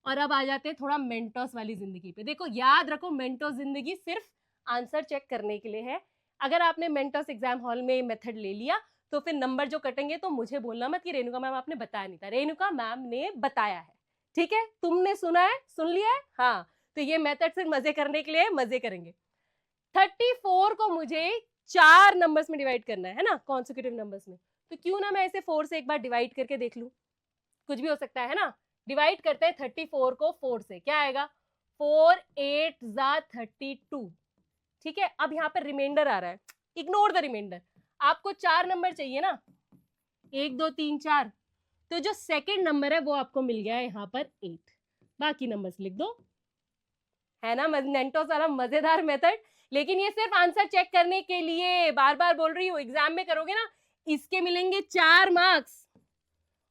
और अब आ जाते हैं थोड़ा मेंटोस वाली जिंदगी पे। देखो याद रखो, मेंटोस जिंदगी सिर्फ आंसर चेक करने के लिए है। अगर आपने मेंटोस एग्जाम हॉल में मेथड ले लिया तो फिर नंबर जो कटेंगे तो मुझे बोलना मत कि रेणुका मैम आपने बताया नहीं था। रेणुका मैम ने बताया है, ठीक है, तुमने सुना है, सुन लिया है, हाँ। तो ये मेथड सिर्फ मजे करने के लिए, मजे करेंगे। 34 को मुझे 4 नंबर्स में डिवाइड करना है ना, कॉन्सिक्यूटिव नंबर्स में। तो क्यों ना मैं इसे 4 से एक बार डिवाइड करके देख लूं, कुछ भी हो सकता है ना। डिवाइड करते हैं 34 को 4 से, क्या आएगा 4 8 32। ठीक है, अब यहाँ पर रिमाइंडर आ रहा है, इग्नोर द रिमाइंडर। आपको 4 नंबर चाहिए ना, 1 2 3 4, तो जो सेकंड नंबर है वो आपको मिल गया है यहाँ पर 8। बाकी नंबर्स लिख दो, है ना मेंटोस वाला मजेदार मेथड। लेकिन ये सिर्फ आंसर चेक करने के लिए, बार बार बोल रही हूँ, एग्जाम में करोगे ना इसके मिलेंगे 4 मार्क्स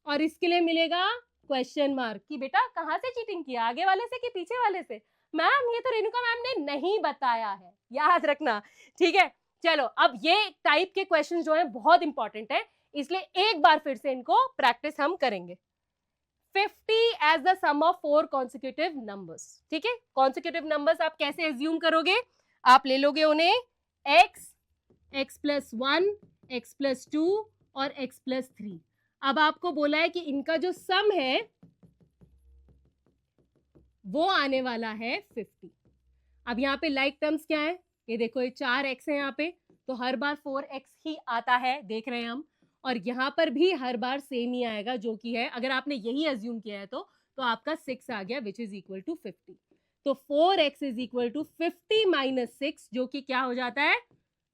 और इसके लिए मिलेगा क्वेश्चन मार्क कि बेटा कहाँ से चीटिंग किया, आगे वाले से कि पीछे वाले से। मैम ये तो रेणुका मैम ने नहीं बताया है, याद रखना, ठीक है। चलो अब ये टाइप के क्वेश्चन जो है बहुत इंपॉर्टेंट है, इसलिए एक बार फिर से इनको प्रैक्टिस हम करेंगे। 50 as the sum of 4 consecutive numbers, ठीक है। कॉन्सिक्यूटिव नंबर्स आप कैसे एज्यूम करोगे, आप ले लोगे उन्हें x, x+1, x+2 और x+3। अब आपको बोला है कि इनका जो सम है वो आने वाला है 50। अब यहाँ पे लाइक टर्म्स क्या है, ये देखो ये 4x है यहाँ पे, तो हर बार 4x ही आता है, देख रहे हैं हम। और यहाँ पर भी हर बार सेम ही आएगा जो कि है, अगर आपने यही अज्यूम किया है तो आपका 6 आ गया विच इज इक्वल टू 50। तो 4x is equal to 50 minus 6 जो कि क्या हो जाता है,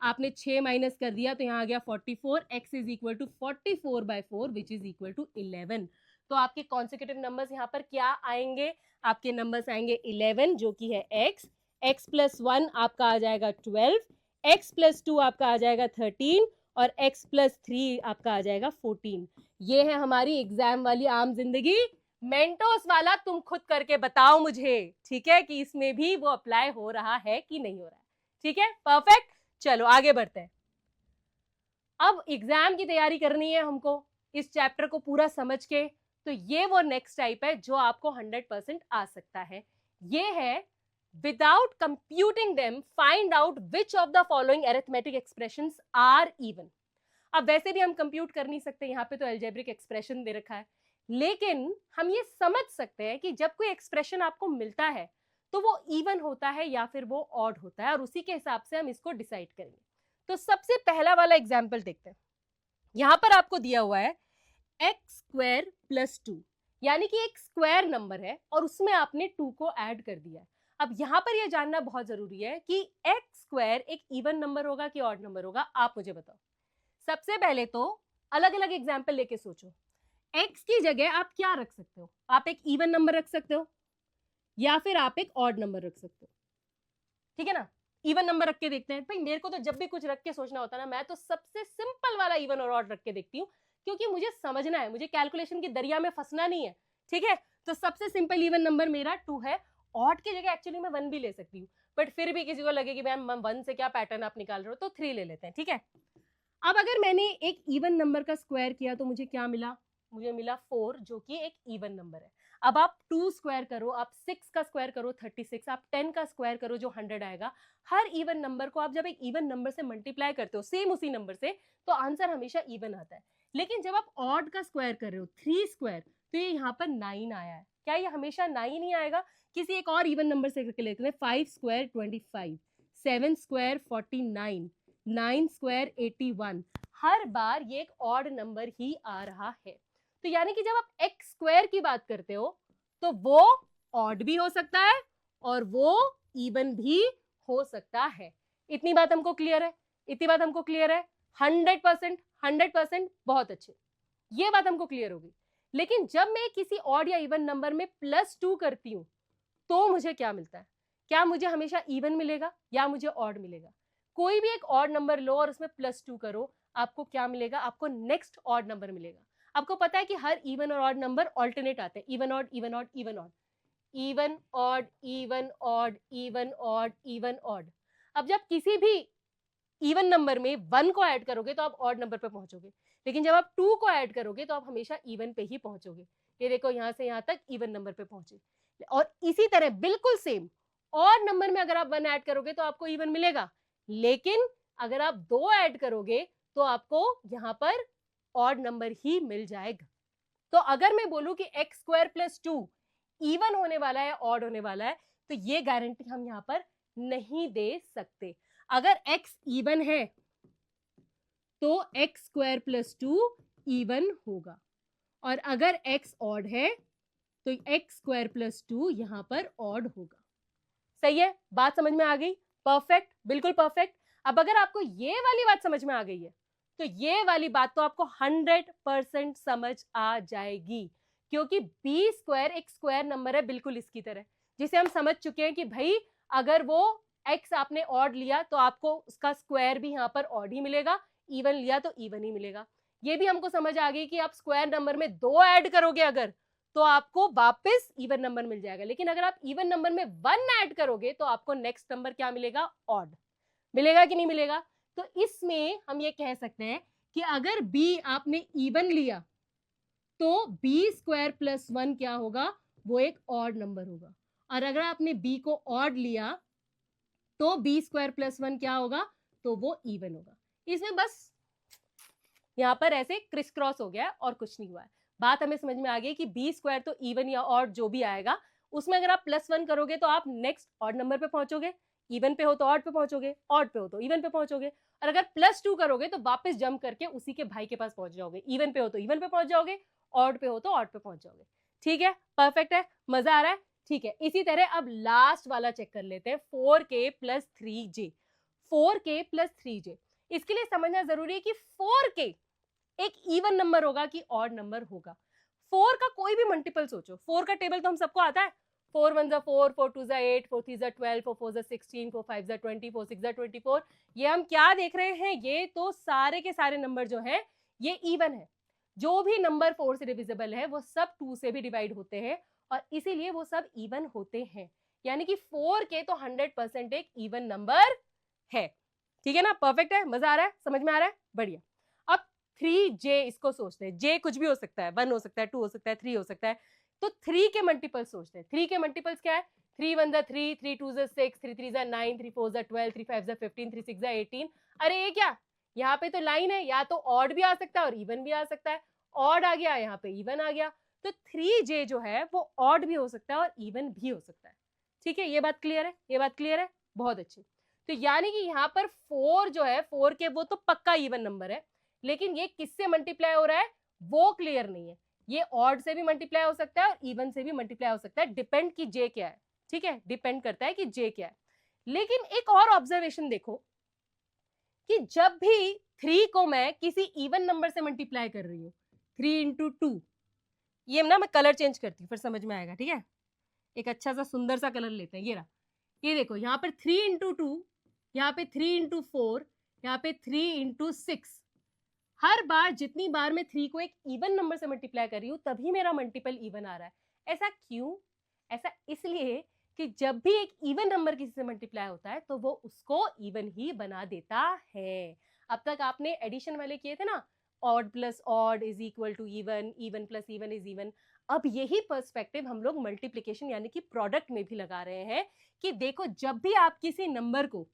आपने 6 माइनस कर दिया तो यहाँ आ गया 44। x is equal to 44/4 which is equal to 11। तो आपके कॉन्सिक्यूटिव नंबर्स यहाँ पर क्या आएंगे, आपके नंबर्स आएंगे 11 जो कि है x, x+1 आपका आ जाएगा 12, x+2 आपका आ जाएगा 13 और x+3 आपका आ जाएगा 14। ये है हमारी एग्जाम वाली आम जिंदगी। मेंटोस वाला तुम खुद करके बताओ मुझे, ठीक है, कि इसमें भी वो अप्लाई हो रहा है कि नहीं हो रहा है, ठीक है, परफेक्ट। चलो आगे बढ़ते हैं। अब एग्जाम की तैयारी करनी है हमको इस चैप्टर को पूरा समझ के, तो ये वो नेक्स्ट टाइप है जो आपको 100% आ सकता है। ये है without computing them find out which of the following arithmetic expressions are even। अब वैसे भी हम कंप्यूट कर नहीं सकते, यहाँ पे तो अलजेब्रिक एक्सप्रेशन दे रखा है, लेकिन हम ये समझ सकते हैं कि जब कोई एक्सप्रेशन आपको मिलता है तो वो इवन होता है या फिर वो ऑड होता है, और उसी के हिसाब से हम इसको डिसाइड करेंगे। तो सबसे पहला वाला एग्जाम्पल देखते हैं। यहाँ पर आपको दिया हुआ है x² + 2, यानी कि एक स्क्वायर नंबर है और उसमें आपने 2 को ऐड कर दिया है। अब यहाँ पर यह जानना बहुत जरूरी है कि x² एक इवन नंबर होगा कि ऑड नंबर होगा, आप मुझे बताओ। सबसे पहले तो अलग अलग एग्जाम्पल लेके सोचो, x की जगह आप क्या रख सकते हो, आप एक इवन नंबर रख सकते हो या फिर आप एक ऑड नंबर रख सकते हो, ठीक है ना। इवन नंबर रख के देखते हैं। भाई मेरे को तो जब भी कुछ रख के सोचना होता है ना, मैं तो सबसे सिंपल वाला इवन और ऑड रख के देखती हूँ, क्योंकि मुझे समझना है, मुझे कैलकुलेशन की दरिया में फंसना नहीं है, ठीक है। तो सबसे सिंपल इवन नंबर मेरा 2 है। ऑड की जगह एक्चुअली मैं 1 भी ले सकती हूँ, बट फिर भी किसी को लगे कि मैम 1 से क्या पैटर्न आप निकाल रहे हो, तो 3 ले लेते हैं, ठीक है। अब अगर मैंने एक इवन नंबर का स्क्वायर किया तो मुझे क्या मिला, मुझे मिला 4 जो कि एक इवन नंबर है। अब आप 2 स्क्वायर करो, आप 6 का स्क्वायर करो 36, आप 10 का स्क्वायर करो जो 100 आएगा। हर इवन नंबर को आप जब एक इवन नंबर से मल्टीप्लाई करते हो सेम उसी नंबर से, तो आंसर हमेशा इवन आता है। लेकिन जब आप ऑड का स्क्वायर कर रहे हो 3 स्क्वायर, तो ये यहाँ पर 9 आया है। क्या ये हमेशा 9 ही आएगा? किसी एक और इवन नंबर से करके लेते हैं। 5 स्क्वायर 25, 7 स्क्वायर 49, 9 स्क्वायर 81। हर बार ये एक ऑड नंबर ही आ रहा है। तो यानी कि जब आप एक्स स्क्वायर की बात करते हो तो वो ऑड भी हो सकता है और वो इवन भी हो सकता है। इतनी बात हमको क्लियर है? इतनी बात हमको क्लियर है? 100%, 100%, बहुत अच्छे, ये बात हमको क्लियर होगी। लेकिन जब मैं किसी ऑड या इवन नंबर में +2 करती हूं तो मुझे क्या मिलता है? क्या मुझे हमेशा इवन मिलेगा या मुझे ऑड मिलेगा? कोई भी एक ऑड नंबर लो और उसमें +2 करो, आपको क्या मिलेगा? आपको नेक्स्ट ऑड नंबर मिलेगा। आपको पता है कि हर इवन और ऑड नंबर ऑल्टरनेट आते हैं, even odd even odd even odd, even odd even odd even odd even odd. अब जब किसी भी इवन नंबर में 1 को ऐड करोगे तो आप ऑड नंबर पे पहुंचोगे, लेकिन जब आप 2 को ऐड करोगे तो आप हमेशा इवन पे ही पहुंचोगे। ये देखो यहां से यहां तक इवन नंबर पे पहुंचे। और इसी तरह बिल्कुल सेम ऑड नंबर में अगर आप 1 ऐड करोगे तो आपको इवन मिलेगा, लेकिन अगर आप 2 ऐड करोगे तो आपको यहां पर ऑड नंबर ही मिल जाएगा। तो अगर मैं बोलूं कि x स्क्वायर प्लस 2 इवन होने वाला है, ऑड होने वाला है, तो ये गारंटी हम यहां पर नहीं दे सकते। अगर x इवन है तो x स्क्वायर प्लस 2 इवन होगा, और अगर x ऑड है तो x स्क्वायर प्लस 2 यहां पर ऑड होगा। सही है? बात समझ में आ गई? परफेक्ट, बिल्कुल परफेक्ट। अब अगर आपको ये वाली बात समझ में आ गई है तो ये वाली बात तो आपको 100% समझ आ जाएगी, क्योंकि बी स्क्वायर एक स्क्वायर नंबर है बिल्कुल इसकी तरह, जिसे हम समझ चुके हैं कि भाई अगर वो x आपने ऑड लिया तो आपको उसका स्क्वायर भी यहाँ पर ऑड ही मिलेगा, इवन लिया तो इवन ही मिलेगा। ये भी हमको समझ आ गई कि आप स्क्वायर नंबर में 2 ऐड करोगे अगर, तो आपको वापस इवन नंबर मिल जाएगा, लेकिन अगर आप इवन नंबर में 1 ऐड करोगे तो आपको नेक्स्ट नंबर क्या मिलेगा? ऑड मिलेगा कि नहीं मिलेगा? तो इसमें हम ये कह सकते हैं कि अगर b आपने इवन लिया तो b स्क्वायर प्लस 1 क्या होगा? वो एक ऑड नंबर होगा, और अगर आपने b को ऑड लिया तो b स्क्वायर प्लस 1 क्या होगा? तो वो इवन होगा। इसमें बस यहां पर ऐसे क्रिस क्रॉस हो गया है और कुछ नहीं हुआ है। बात हमें समझ में आ गई कि बी स्क्वायर तो इवन या ऑड जो भी आएगा उसमें अगर आप +1 करोगे तो आप नेक्स्ट ऑड नंबर पे पहुंचोगे, इवन पे हो तो ऑड पे पहुंचोगे, ऑड पे हो तो इवन पे पहुंचोगे, और अगर +2 करोगे तो वापस जंप करके उसी के भाई के पास पहुंच जाओगे, इवन पे हो तो इवन पे पहुंच जाओगे, ऑड पे हो तो ऑड पे पहुंच जाओगे। ठीक है? परफेक्ट है? मजा आ रहा है? ठीक है, इसी तरह अब लास्ट वाला चेक कर लेते हैं, 4k + 3j। 4k + 3j, इसके लिए समझना जरूरी है कि 4k एक इवन नंबर होगा कि ऑड नंबर होगा। 4 का कोई भी मल्टीपल सोचो, 4 का टेबल तो हम सबको आता है, 4 1 4, 4 2 8, 4 3 12, 4 4 16, 4 5 20, 4 6 24। ये हम क्या देख रहे हैं? ये तो सारे के सारे नंबर जो हैं ये इवन है। जो भी नंबर 4 से डिविजिबल है वो सब 2 से भी डिवाइड होते हैं, और इसीलिए वो सब इवन होते हैं। यानी कि 4k तो 100% एक इवन नंबर है। ठीक है ना? परफेक्ट है? मजा आ रहा है? समझ में आ रहा है? बढ़िया। अब 3j इसको सोचते हैं। j कुछ भी हो सकता है, 1 हो सकता है, 2 हो सकता है, 3 हो सकता है। तो 3 के मल्टीपल सोचते हैं। 3 के मल्टीपल्स क्या है? 3 1 3, 3 2 6, 3 3 9, 3 4 12, 3 5 15, 3 6 18। अरे ये क्या? यहाँ पे तो लाइन है, या तो ऑड भी आ सकता है और इवन भी आ सकता है। ऑड आ गया, यहाँ पे इवन आ गया, तो 3j जो है वो ऑड भी हो सकता है और इवन भी हो सकता है। ठीक है? ये बात क्लियर है? ये बात क्लियर है? बहुत अच्छी। तो यानी कि यहाँ पर 4 जो है, 4 के वो तो पक्का इवन नंबर है, लेकिन ये किससे मल्टीप्लाई हो रहा है वो क्लियर नहीं है। ये ऑड से भी मल्टीप्लाई हो सकता है और इवन से भी मल्टीप्लाई हो सकता है, डिपेंड कि जे क्या है। ठीक है? डिपेंड करता है कि जे क्या है। लेकिन एक और ऑब्जर्वेशन देखो कि जब भी 3 को मैं किसी इवन नंबर से मल्टीप्लाई कर रही हूँ, 3 इंटू 2, ये ना मैं कलर चेंज करती हूँ फिर समझ में आएगा। ठीक है? एक अच्छा सा सुंदर सा कलर लेते हैं। ये रहा, ये देखो यहाँ पर 3 इंटू 2, यहाँ पे 3 इंटू 4, यहाँ पे 3 इंटू 6। हर बार जितनी बार मैं 3 को एक इवन नंबर से मल्टीप्लाई कर रही हूँ तभी मेरा मल्टीपल इवन आ रहा है। ऐसा क्यों? ऐसा इसलिए कि जब भी एक इवन नंबर किसी से मल्टीप्लाई होता है तो वो उसको इवन ही बना देता है। अब तक आपने एडिशन वाले किए थे ना, odd plus odd is equal to even, even plus even is even. अब यही पर्सपेक्टिव हम लोग मल्टीप्लिकेशन यानी कि प्रोडक्ट में भी लगा रहे हैं कि देखो जब भी आप किसी नंबर को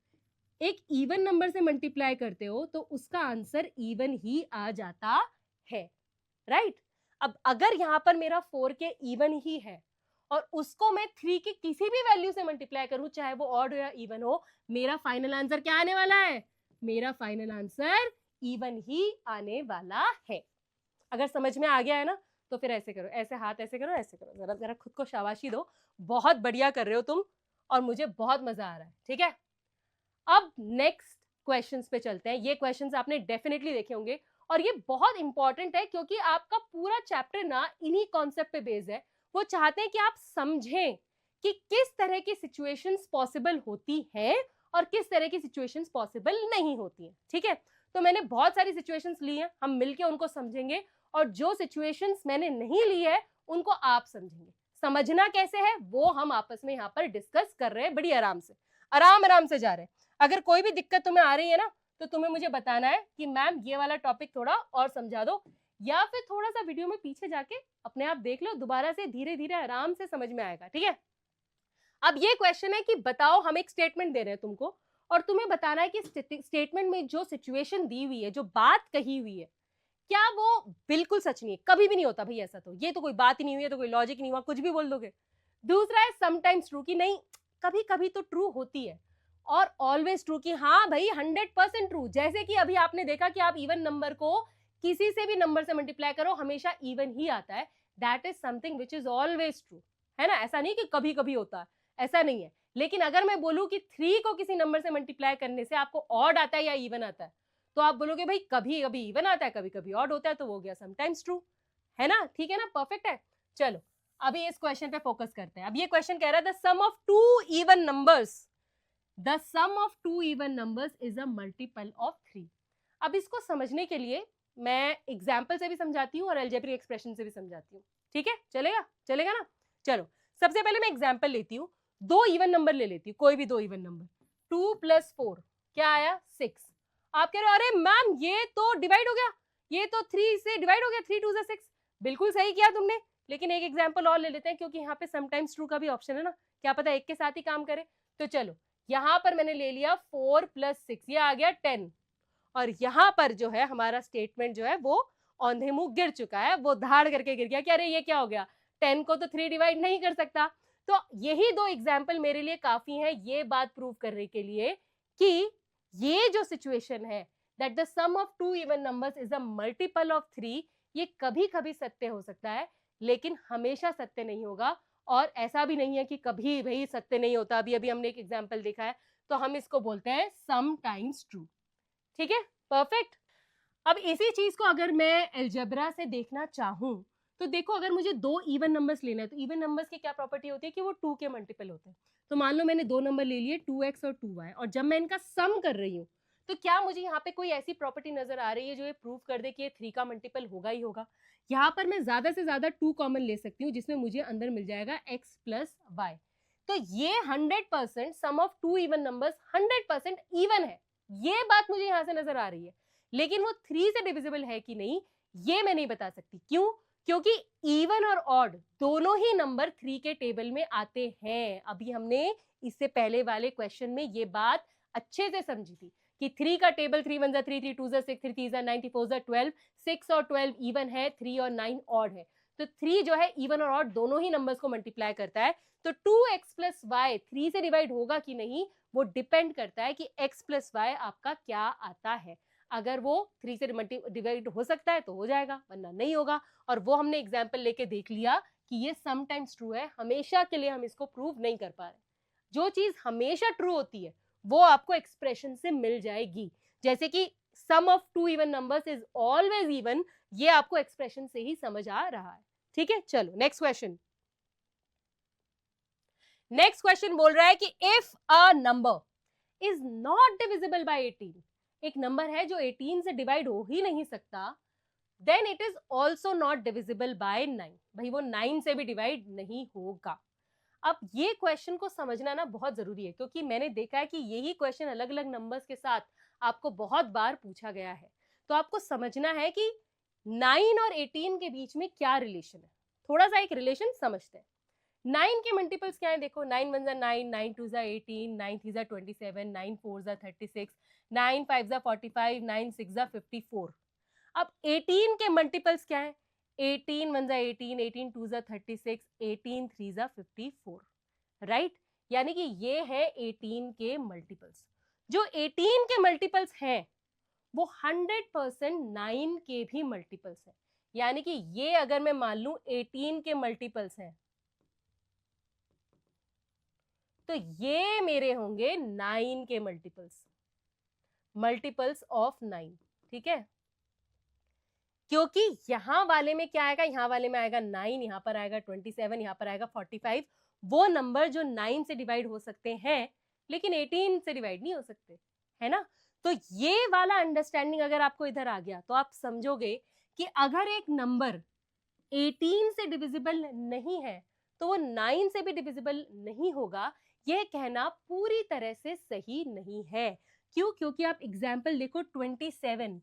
एक इवन नंबर से मल्टीप्लाई करते हो तो उसका आंसर इवन ही आ जाता है, राइट? अब अगर यहां पर मेरा 4 के इवन ही है और उसको मैं 3 की किसी भी वैल्यू से मल्टीप्लाई करूं, चाहे वो ऑड हो या इवन हो, मेरा फाइनल आंसर क्या आने वाला है? मेरा फाइनल आंसर इवन ही आने वाला है। अगर समझ में आ गया है ना, तो फिर ऐसे करो, ऐसे हाथ ऐसे करो, ऐसे करो, जरा जरा खुद को शाबाशी दो, बहुत बढ़िया कर रहे हो तुम और मुझे बहुत मजा आ रहा है, ठीक है? अब नेक्स्ट क्वेश्चंस पे चलते हैं। ये क्वेश्चंस आपने डेफिनेटली देखे होंगे और ये बहुत इंपॉर्टेंट है क्योंकि आपका पूरा चैप्टर ना इन्हीं कॉन्सेप्ट पे बेस्ड है। वो चाहते हैं कि आप समझें कि किस तरह की सिचुएशंस पॉसिबल होती हैं और किस तरह की सिचुएशंस पॉसिबल नहीं होती हैं, ठीक है? तो मैंने बहुत सारी सिचुएशंस ली हैं, हम मिलके उनको समझेंगे और जो सिचुएशंस मैंने नहीं ली है उनको आप समझेंगे। समझना कैसे है वो हम आपस में यहाँ पर डिस्कस कर रहे हैं, बड़ी आराम से, आराम आराम से जा रहे हैं। अगर कोई भी दिक्कत तुम्हें आ रही है ना, तो तुम्हें मुझे बताना है कि मैम ये वाला टॉपिक थोड़ा और समझा दो, या फिर थोड़ा सा वीडियो में पीछे जाके अपने आप देख लो, दोबारा से धीरे धीरे आराम से समझ में आएगा, ठीक है? अब ये क्वेश्चन है कि बताओ, हम एक स्टेटमेंट दे रहे हैं तुमको और तुम्हें बताना है कि स्टेटमेंट में जो सिचुएशन दी हुई है, जो बात कही हुई है, क्या वो बिल्कुल सच नहीं है? कभी भी नहीं होता भाई ऐसा, तो ये तो कोई बात ही नहीं हुई है, तो कोई लॉजिक नहीं हुआ, कुछ भी बोल दोगे। दूसरा है समटाइम्स ट्रू, कि नहीं कभी कभी तो ट्रू होती है, और ऑलवेज ट्रू कि हाँ भाई 100% ट्रू। जैसे कि अभी आपने देखा कि आप इवन नंबर को किसी से भी नंबर से मल्टीप्लाई करो हमेशा इवन ही आता है, that is something which is always true, है ना? ऐसा नहीं कि कभी कभी होता है, ऐसा नहीं है। लेकिन अगर मैं बोलूं कि 3 को किसी नंबर से मल्टीप्लाई करने से आपको ऑड आता है या इवन आता है, तो आप बोलोगे भाई कभी कभी इवन आता है, कभी कभी ऑड होता है, तो वो हो गया समटाइम्स ट्रू, है ना? ठीक है ना, परफेक्ट है। चलो अभी इस क्वेश्चन पे फोकस करते हैं। अब ये क्वेश्चन कह रहा है the sum of two even numbers, the sum of two even numbers is a multiple of 3। अब इसको समझने के लिए मैं एग्जाम्पल से भी समझाती हूँ और अलजेब्रिक एक्सप्रेशन से भी समझाती हूँ, ठीक है? चलेगा? चलेगा ना? चलो सबसे पहले मैं एग्जाम्पल लेती हूँ, दो इवन नंबर ले लेती हूँ, कोई भी दो इवन नंबर। 2 + 4 क्या आया? 6। आप कह रहे हो अरे मैम ये तो डिवाइड हो गया, ये तो 3 से डिवाइड हो गया, 3 2 6। बिल्कुल सही किया तुमने, लेकिन एक एग्जाम्पल और ले लेते हैं क्योंकि यहाँ पे समटाइम्स ट्रू का भी ऑप्शन है ना, क्या पता एक के साथ ही काम करे। तो चलो यहाँ पर मैंने ले लिया 4 + 6, ये आ गया 10, और यहाँ पर जो है हमारा स्टेटमेंट जो है वो औंधे मुंह गिर चुका है, वो धाड़ करके गिर गया कि अरे ये क्या हो गया, 10 को तो 3 डिवाइड नहीं कर सकता। तो यही दो एग्जाम्पल मेरे लिए काफी है ये बात प्रूव करने के लिए कि ये जो सिचुएशन है that the sum of two even numbers is a multiple of 3, ये कभी कभी सत्य हो सकता है लेकिन हमेशा सत्य नहीं होगा। और ऐसा भी नहीं है कि कभी भाई सत्य नहीं होता, अभी अभी हमने एक एग्जाम्पल देखा है, तो हम इसको बोलते हैं समटाइम्स ट्रू, ठीक है? परफेक्ट। अब इसी चीज को अगर मैं अलजेब्रा से देखना चाहूं तो देखो, अगर मुझे दो इवन नंबर्स लेना है तो इवन नंबर्स की क्या प्रॉपर्टी होती है कि वो 2 के मल्टीपल होते हैं। तो मान लो मैंने दो नंबर ले लिए 2x और 2y, और जब मैं इनका सम कर रही हूँ तो क्या मुझे यहाँ पे कोई ऐसी प्रॉपर्टी नजर आ रही है जो ये प्रूव कर दे कि ये 3 का मल्टीपल होगा ही होगा? यहाँ पर मैं ज्यादा से ज्यादा 2 कॉमन ले सकती हूँ जिसमें मुझे अंदर मिल जाएगा x + y। तो ये 100% sum of two even numbers 100% even है, ये बात मुझे यहाँ से नजर आ रही है। लेकिन वो 3 से डिविजिबल है कि नहीं ये मैं नहीं बता सकती। क्यों? क्योंकि इवन और ऑड दोनों ही नंबर 3 के टेबल में आते हैं। अभी हमने इससे पहले वाले क्वेश्चन में ये बात अच्छे से समझी थी कि 3 का टेबल 3 1 3 3 2 6 3 3 9 4 12, 6 और 12 इवन है, 3 और 9 ऑड है। तो 3 जो है इवन और ऑड दोनों ही नंबर्स को मल्टीप्लाई करता है। तो 2x + y 3 से डिवाइड होगा कि नहीं वो डिपेंड करता है कि x + y आपका क्या आता है। अगर वो 3 से डिवाइड हो सकता है तो हो जाएगा, वरना नहीं होगा। और वो हमने एग्जाम्पल लेके देख लिया कि ये समटाइम्स ट्रू है, हमेशा के लिए हम इसको प्रूव नहीं कर पा रहे। जो चीज हमेशा ट्रू होती है वो आपको एक्सप्रेशन से मिल जाएगी, जैसे कि sum of two even numbers is always even, ये आपको एक्सप्रेशन से ही समझ आ रहा है, ठीक है? चलो नेक्स्ट क्वेश्चन। नेक्स्ट क्वेश्चन बोल रहा है कि if a number is not divisible by 18, एक नंबर है जो 18 से डिवाइड हो ही नहीं सकता, then it is also not divisible by 9, भाई वो 9 से भी डिवाइड नहीं होगा। अब ये क्वेश्चन को समझना ना बहुत जरूरी है क्योंकि मैंने देखा है कि यही क्वेश्चन अलग अलग नंबर्स के साथ आपको बहुत बार पूछा गया है। तो आपको समझना है कि 9 और 18 के बीच में क्या रिलेशन है। थोड़ा सा एक रिलेशन समझते हैं। 9 के मल्टीपल्स क्या है देखो, 9 1 9, 9 2 18, 9 3 27, 9 4 36, 9 5 45, 9 6 54। अब 18 के मल्टीपल्स क्या है, 18 1 18, 18 2 36, 18 3 54, राइट। यानी कि ये है 18 के मल्टीपल्स। जो 18 के मल्टीपल्स हैं वो 100% 9 के भी मल्टीपल्स हैं। यानी कि ये अगर मैं मान लूं 18 के मल्टीपल्स हैं तो ये मेरे होंगे 9 के मल्टीपल्स ऑफ 9, ठीक है। क्योंकि यहां वाले में क्या आएगा, यहां वाले में आएगा 9, यहां पर आएगा 27, यहां पर आएगा 45। वो नंबर जो 9 से डिवाइड हो सकते हैं लेकिन 18 से डिवाइड नहीं हो सकते, है ना। तो ये वाला अंडरस्टैंडिंग अगर आपको इधर आ गया तो आप समझोगे कि अगर एक नंबर 18 से डिविजिबल नहीं है तो वो 9 से भी डिविजिबल नहीं होगा, यह कहना पूरी तरह से सही नहीं है। क्यों? क्योंकि आप एग्जाम्पल देखो 27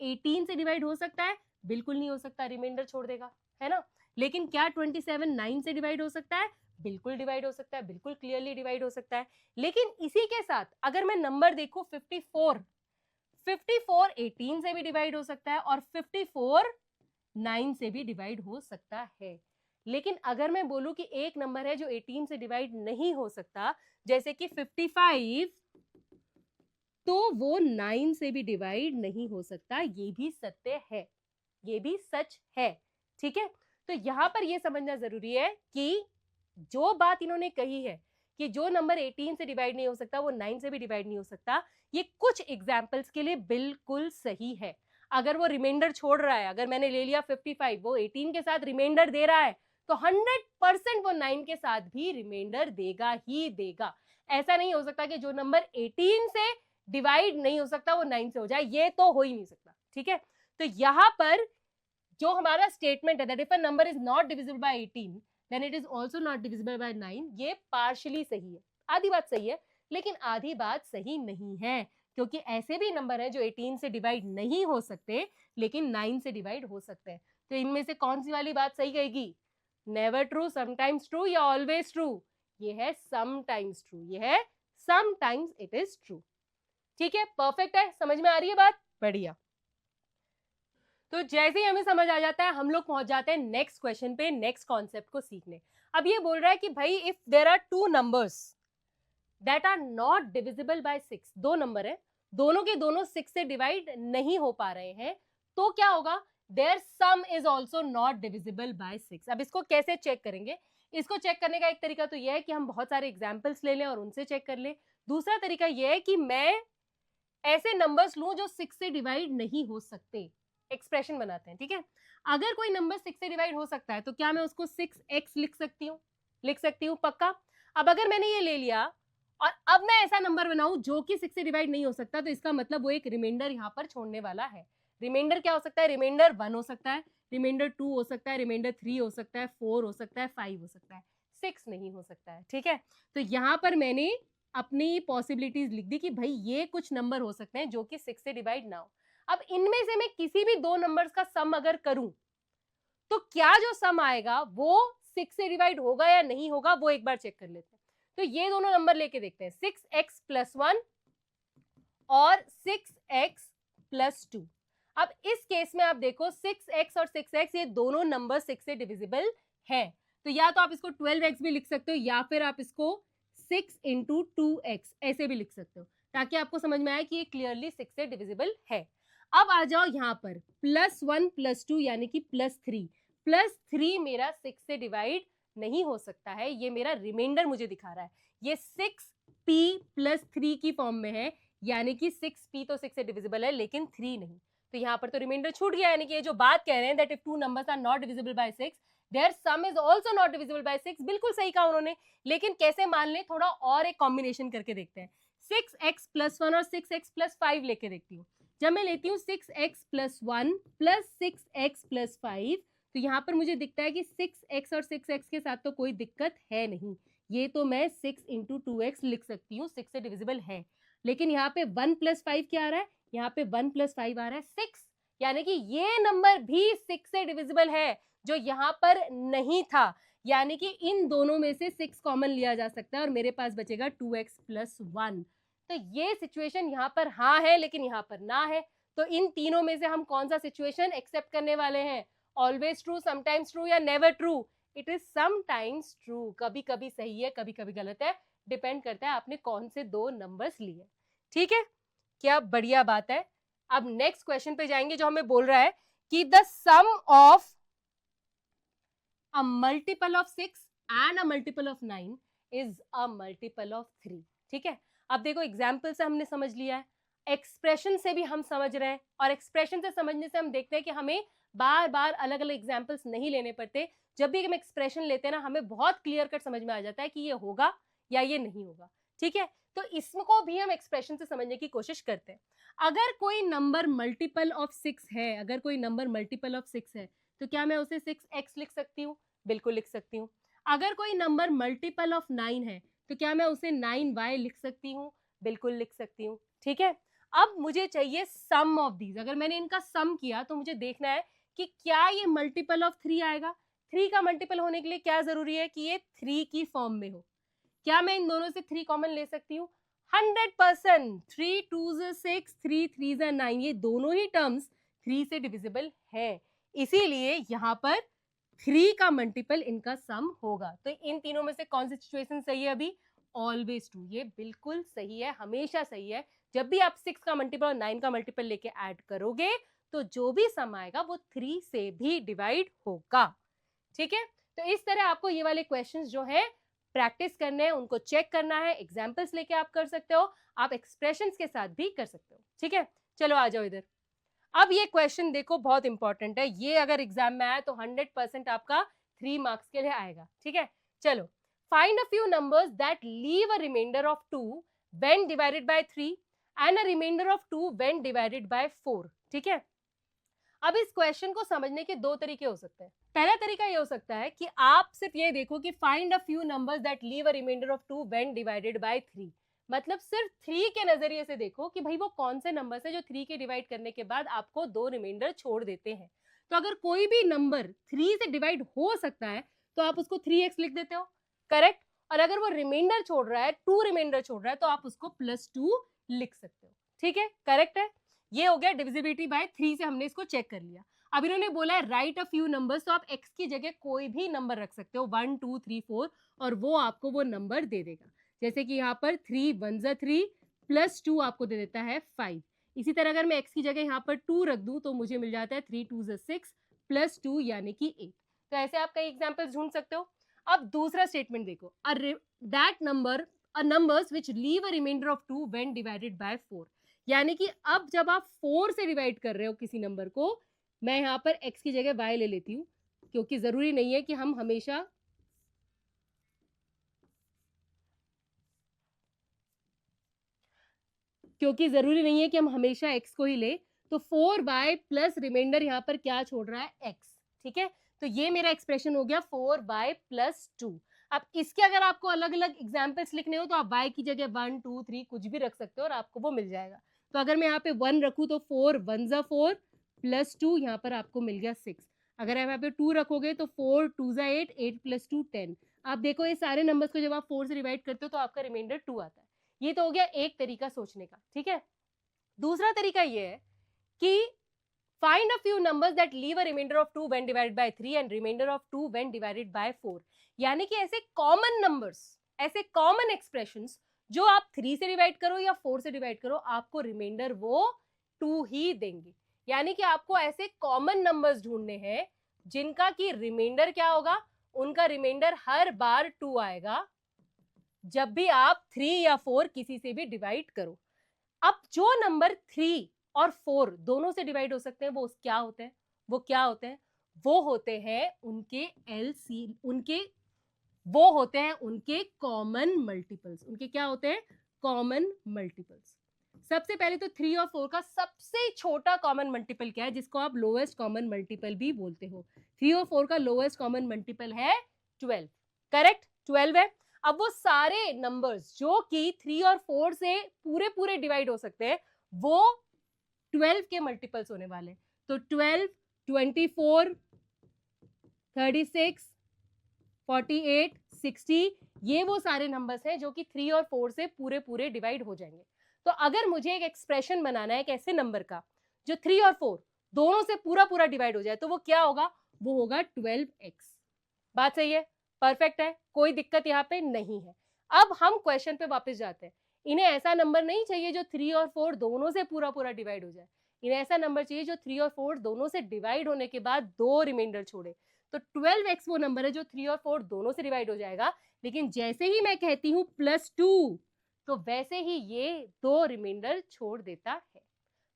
18 से डिवाइड हो सकता है? बिल्कुल नहीं हो सकता, रिमाइंडर छोड़ देगा, है ना। लेकिन क्या 27 9 से डिवाइड हो सकता है? बिल्कुल डिवाइड हो सकता है, बिल्कुल क्लियरली डिवाइड हो सकता है। लेकिन इसी के साथ अगर मैं नंबर देखूं 54 18 से भी डिवाइड हो सकता है और 54 9 से भी डिवाइड हो सकता है। लेकिन अगर मैं बोलूं कि एक नंबर है जो 18 से डिवाइड नहीं हो सकता, जैसे कि 55, तो वो 9 से भी डिवाइड नहीं हो सकता, ये भी सत्य है, ये भी सच है, ठीक है। तो यहां पर ये समझना जरूरी है कि जो बात इन्होंने कही है कि जो नंबर 18 से डिवाइड नहीं हो सकता वो 9 से भी डिवाइड नहीं हो सकता, ये कुछ एग्जाम्पल्स के लिए बिल्कुल सही है। अगर वो रिमाइंडर छोड़ रहा है, अगर मैंने ले लिया 55, वो 18 के साथ रिमाइंडर दे रहा है तो 100% वो 9 के साथ भी रिमाइंडर देगा ही देगा। ऐसा नहीं हो सकता कि जो नंबर 18 से डिवाइड नहीं हो सकता वो 9 से हो जाए, ये तो हो ही नहीं सकता, ठीक है। तो यहां पर जो हमारा स्टेटमेंट है that if a number is not divisible by 18 then it is also not divisible by 9, ये पार्शियली सही है, आधी बात सही है लेकिन आधी बात सही नहीं है, क्योंकि ऐसे भी नंबर है जो 18 से डिवाइड नहीं हो सकते लेकिन 9 से डिवाइड हो सकते हैं। तो इनमें से कौन सी वाली बात सही कहेगी? नेवर ट्रू, समटाइम्स ट्रू या ऑलवेज ट्रू? ये है समटाइम्स ट्रू, ये है समटाइम्स इट इज ट्रू, ठीक है। परफेक्ट है, समझ में आ रही है बात? बढ़िया। तो जैसे ही हमें समझ आ जाता है हम लोग पहुंच जाते हैं नेक्स्ट क्वेश्चन पे, नेक्स्ट कॉन्सेप्ट को सीखने। अब ये बोल रहा है कि भाई if there are two numbers that are not divisible by 6, दो नंबर है, दोनों के दोनों 6 से डिवाइड नहीं हो पा रहे हैं, तो क्या होगा? Their sum is also not divisible by 6। अब इसको कैसे चेक करेंगे? इसको चेक करने का एक तरीका तो यह है कि हम बहुत सारे एग्जाम्पल्स ले लें और उनसे चेक कर ले। दूसरा तरीका यह है कि मैं ऐसे नंबर्स लूं जो 6 से डिवाइड नहीं हो सकते, एक्सप्रेशन बनाते हैं, ठीक है। अगर कोई नंबर 6 से डिवाइड हो सकता है तो क्या मैं उसको 6x लिख सकती हूँ? लिख सकती हूँ, पक्का। अब अगर मैंने ये ले लिया और अब मैं ऐसा नंबर बनाऊं जो कि 6 से डिवाइड नहीं हो सकता, तो इसका मतलब वो एक रिमाइंडर यहाँ पर छोड़ने वाला है। रिमाइंडर क्या हो सकता है? रिमाइंडर 1 हो सकता है, रिमाइंडर 2 हो सकता है, रिमाइंडर 3 हो सकता है, 4 हो सकता है, 5 हो सकता है, 6 नहीं हो सकता है, ठीक है। तो यहाँ पर मैंने अपनी पॉसिबिलिटीज लिख दी कि भाई ये कुछ नंबर हो सकते हैं जो कि 6 से डिवाइड ना हो। अब इनमें से मैं किसी भी दो नंबर्स का सम अगर करूं तो क्या जो सम आएगा वो 6 से डिवाइड होगा या नहीं होगा, वो एक बार चेक कर लेते हैं। तो ये दोनों नंबर लेके देखते हैं, 6x + 1 और 6x + 2। अब इस केस में आप देखो 6x और 6x ये दोनों नंबर 6 से डिविजिबल है, तो या तो आप इसको 12x भी लिख सकते हो या फिर आप इसको 6 × 2x ऐसे भी लिख सकते हो, ताकि आपको समझ में आए कि ये क्लियरली 6 से डिविजिबल है। अब आ जाओ यहाँ पर +1 + 2 यानी कि +3। +3 मेरा 6 से डिवाइड नहीं हो सकता है, ये मेरा रिमाइंडर मुझे दिखा रहा है, ये 6p + 3 की फॉर्म में है, यानी कि 6p तो 6 से डिविजिबल है लेकिन 3 नहीं। तो यहाँ पर तो रिमाइंडर छूट गया, यानी कि ये जो बात कह रहे हैं that if two numbers are not divisible by 6 their sum is also not divisible by 6, बिल्कुल सही कहा उन्होंने। लेकिन कैसे मान लें, थोड़ा और एक कॉम्बिनेशन करके देखते हैं। 6x + 1 और 6x + 5 लेके देखती हूँ। जब मैं लेती हूँ 6x + 1 + 6x + 5, तो यहाँ पर मुझे दिखता है कि 6x और 6x के साथ तो कोई दिक्कत है नहीं, ये तो मैं 6 × 2x लिख सकती हूँ, 6 से डिविजिबल है। लेकिन यहाँ पे 1 + 5 क्या आ रहा है? यहाँ पे 1 + 5 आ रहा है 6, यानी कि ये नंबर भी 6 से डिविजिबल है। जो यहाँ पर नहीं था, यानी कि इन दोनों में से 6 कॉमन लिया जा सकता है और मेरे पास बचेगा 2x + 1। तो ये सिचुएशन यहाँ पर हाँ है लेकिन यहाँ पर ना है। तो इन तीनों में से हम कौन सा सिचुएशन एक्सेप्ट करने वाले हैं? ऑलवेज ट्रू, समटाइम्स ट्रू या never true? It is sometimes true. कभी कभी सही है, कभी कभी गलत है, डिपेंड करता है आपने कौन से दो नंबर्स लिए। ठीक है, क्या बढ़िया बात है। अब नेक्स्ट क्वेश्चन पे जाएंगे जो हमें बोल रहा है कि the sum of a multiple of 6 and a multiple of 9 is a multiple of 3। ठीक है, अब देखो एग्जाम्पल से हमने समझ लिया है, एक्सप्रेशन से भी हम समझ रहे हैं, और एक्सप्रेशन से समझने से हम देखते हैं कि हमें बार बार अलग अलग एग्जाम्पल्स नहीं लेने पड़ते। जब भी हम एक्सप्रेशन लेते हैं ना, हमें बहुत क्लियर कट समझ में आ जाता है कि ये होगा या ये नहीं होगा। ठीक है, तो इसको भी हम एक्सप्रेशन से समझने की कोशिश करते हैं। अगर कोई नंबर मल्टीपल ऑफ 6 है, अगर कोई नंबर मल्टीपल ऑफ 6 है, तो क्या मैं उसे 6x लिख सकती हूँ? बिल्कुल लिख सकती हूँ। अगर कोई नंबर मल्टीपल ऑफ 9 है, तो क्या मैं उसे 9y लिख सकती हूँ? बिल्कुल लिख सकती हूँ। ठीक है, अब मुझे चाहिए सम ऑफ दीज। अगर मैंने इनका सम किया तो मुझे देखना है कि क्या ये मल्टीपल ऑफ 3 आएगा। 3 का मल्टीपल होने के लिए क्या जरूरी है? कि ये 3 की फॉर्म में हो। क्या मैं इन दोनों से 3 कॉमन ले सकती हूँ? 100%। 3 2 6, 3 3 9, ये दोनों ही टर्म्स 3 से डिविजिबल है, इसीलिए यहाँ पर 3 का मल्टीपल इनका सम होगा। तो इन तीनों में से कौन सी सिचुएशन सही है? अभी ऑलवेज ट्रू, ये बिल्कुल सही है, हमेशा सही है। जब भी आप 6 का मल्टीपल और 9 का मल्टीपल लेके ऐड करोगे तो जो भी सम आएगा वो 3 से भी डिवाइड होगा। ठीक है, तो इस तरह आपको ये वाले क्वेश्चंस जो है प्रैक्टिस करने हैं, उनको चेक करना है। एग्जाम्पल्स लेके आप कर सकते हो, आप एक्सप्रेशंस के साथ भी कर सकते हो। ठीक है, चलो आ जाओ इधर। अब ये क्वेश्चन देखो, बहुत इंपॉर्टेंट है ये, अगर एग्जाम में आया तो 100% आपका 3 मार्क्स के लिए आएगा। ठीक है, चलो, find a few numbers that leave a remainder of 2 when divided by 3 and a remainder of 2 when divided by 4। ठीक है, अब इस क्वेश्चन को समझने के दो तरीके हो सकते हैं। पहला तरीका ये हो सकता है कि आप सिर्फ ये देखो कि find a few numbers that leave a remainder of 2 when divided by 3। मतलब सिर्फ 3 के नजरिए से देखो कि भाई वो कौन से नंबर्स है जो 3 के डिवाइड करने के बाद आपको 2 रिमाइंडर छोड़ देते हैं। तो अगर कोई भी नंबर 3 से डिवाइड हो सकता है तो आप उसको 3x लिख देते हो, करेक्ट। और अगर वो रिमाइंडर छोड़ रहा है, 2 रिमाइंडर छोड़ रहा है, तो आप उसको +2 लिख सकते हो। ठीक है, करेक्ट है। ये हो गया डिविजिबिलिटी बाय 3 से, हमने इसको चेक कर लिया। अब इन्होंने बोला है राइट अ फ्यू नंबर्स, तो आप x की जगह कोई भी नंबर रख सकते हो, 1 2 3 4, और वो आपको वो नंबर दे देगा। जैसे कि यहाँ पर 3 1 ज़ा 3 +2 आपको दे देता है 5। इसी तरह अगर मैं x की जगह यहाँ पर 2 रख दूं तो मुझे मिल जाता है 3 2 ज़ा 6 +2 यानी कि 8। तो ऐसे आप कई एग्जाम्पल्स ढूंढ सकते हो। अब दूसरा स्टेटमेंट देखो, that number numbers which leave a remainder of 2 when divided by 4। यानी कि अब जब आप 4 से डिवाइड कर रहे हो किसी नंबर को, मैं यहाँ पर x की जगह y ले लेती हूँ, क्योंकि जरूरी नहीं है कि हम हमेशा x को ही ले। तो 4y प्लस रिमाइंडर यहाँ पर क्या छोड़ रहा है? x। ठीक है, तो ये मेरा एक्सप्रेशन हो गया 4y + 2। अब इसके अगर आपको अलग अलग एग्जाम्पल्स लिखने हो तो आप y की जगह 1 2 3 कुछ भी रख सकते हो और आपको वो मिल जाएगा। तो अगर मैं यहाँ पे 1 रखूँ तो 4 1 ज़ा 4 +2, यहाँ पर आपको मिल गया 6। अगर आप यहाँ पे 2 रखोगे तो 4 2 ज़ा 8 8 + 2 10। आप देखो ये सारे नंबर्स को जब आप 4 से डिवाइड करते हो तो आपका रिमाइंडर 2 आता है। ये तो हो गया एक तरीका सोचने का। ठीक है, दूसरा तरीका ये है कि find a few numbers that leave a remainder of 2 when divided by 3 and remainder of 2 when divided by 4। यानी कि ऐसे कॉमन नंबर्स, ऐसे कॉमन एक्सप्रेशंस जो आप 3 से डिवाइड करो या 4 से डिवाइड करो, आपको रिमाइंडर वो 2 ही देंगे। यानी कि आपको ऐसे कॉमन नंबर्स ढूंढने हैं जिनका कि रिमाइंडर क्या होगा? उनका रिमाइंडर हर बार 2 आएगा जब भी आप 3 या 4 किसी से भी डिवाइड करो। अब जो नंबर 3 और 4 दोनों से डिवाइड हो सकते हैं, वो क्या होते हैं? वो क्या होते हैं? वो होते हैं उनके वो होते हैं उनके कॉमन मल्टीपल्स। उनके क्या होते हैं? Common multiples. सबसे पहले तो 3 और 4 का सबसे छोटा कॉमन मल्टीपल क्या है, जिसको आप लोएस्ट कॉमन मल्टीपल भी बोलते हो? 3 और 4 का लोएस्ट कॉमन मल्टीपल है 12। करेक्ट, 12 है। अब वो सारे नंबर्स जो कि 3 और 4 से पूरे पूरे डिवाइड हो सकते हैं, वो 12 के मल्टीपल्स होने वाले। तो 12 24 36, 48, 60, ये वो सारे नंबर्स हैं जो कि 3 और 4 से पूरे पूरे डिवाइड हो जाएंगे। तो अगर मुझे एक एक्सप्रेशन बनाना है एक ऐसे नंबर का जो 3 और 4 दोनों से पूरा पूरा डिवाइड हो जाए, तो वो क्या होगा? वो होगा 12x। बात सही है, परफेक्ट है, कोई दिक्कत यहाँ पे नहीं है। अब हम क्वेश्चन पे वापस जाते हैं। इन्हें ऐसा नंबर नहीं चाहिए जो 3 और 4 दोनों से पूरा पूरा डिवाइड हो जाए, इन्हें ऐसा नंबर चाहिए जो 3 और 4 दोनों से डिवाइड होने के बाद 2 रिमाइंडर छोड़े। तो 12x वो नंबर है जो 3 और 4 दोनों से डिवाइड हो जाएगा, लेकिन जैसे ही मैं कहती हूँ +2 तो वैसे ही ये 2 रिमाइंडर छोड़ देता है।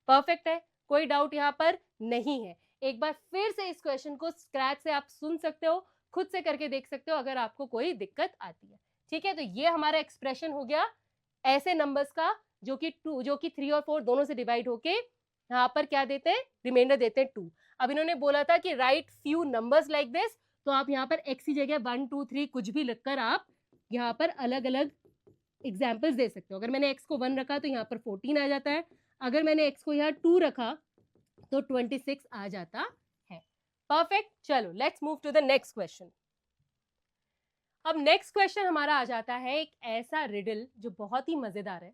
परफेक्ट है, कोई डाउट यहाँ पर नहीं है। एक बार फिर से इस क्वेश्चन को स्क्रैच से आप सुन सकते हो, खुद से करके देख सकते हो अगर आपको कोई दिक्कत आती है। ठीक है, तो ये हमारा एक्सप्रेशन हो गया ऐसे नंबर्स का जो कि 3 और 4 दोनों से डिवाइड होके यहाँ पर क्या देते हैं? रिमाइंडर देते हैं 2। अब इन्होंने बोला था कि right few numbers like this, तो आप यहाँ पर x की जगह 1, 2, 3 कुछ भी लिखकर आप यहाँ पर अलग अलग एग्जाम्पल्स दे सकते हो। अगर मैंने x को 1 रखा तो यहाँ पर 14 आ जाता है, अगर मैंने x को यहाँ 2 रखा तो 26 आ जाता है। परफेक्ट, चलो let's move to the next question. अब नेक्स्ट क्वेश्चन हमारा आ जाता है एक ऐसा रिडल जो बहुत ही मजेदार है।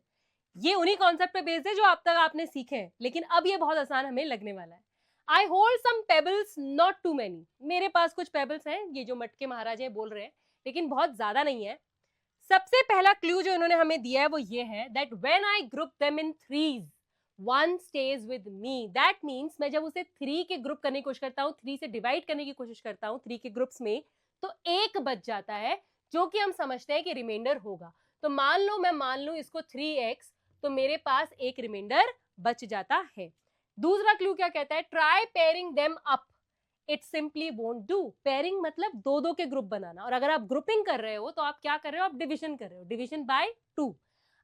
ये उन्हीं कॉन्सेप्ट पे बेस्ड है जो अब तक आपने सीखे हैं, लेकिन अब ये बहुत आसान हमें लगने वाला है। I hold some pebbles not too many, मेरे पास कुछ पेबल्स हैं, ये जो मटके महाराजे बोल रहे हैं, लेकिन बहुत ज्यादा नहीं है। सबसे पहला क्लू जो इन्होंने हमें दिया है वो ये है that when I group them in threes one stage with me. That means मैं जब उसे 3 के ग्रुप करने की कोशिश करता हूँ, 3 से डिवाइड करने की कोशिश करता हूँ 3 के ग्रुप्स में, तो एक बच जाता है जो कि हम समझते हैं कि रिमाइंडर होगा। तो मान लो मैं मान लूं इसको 3x, तो मेरे पास एक रिमाइंडर बच जाता है। दूसरा क्लू क्या कहता है? Try pairing them up, it simply won't do. Pairing मतलब 2-2 के ग्रुप बनाना, और अगर आप ग्रुपिंग कर रहे हो तो आप क्या कर रहे हो? आप डिविजन कर रहे हो, डिविजन बाय 2।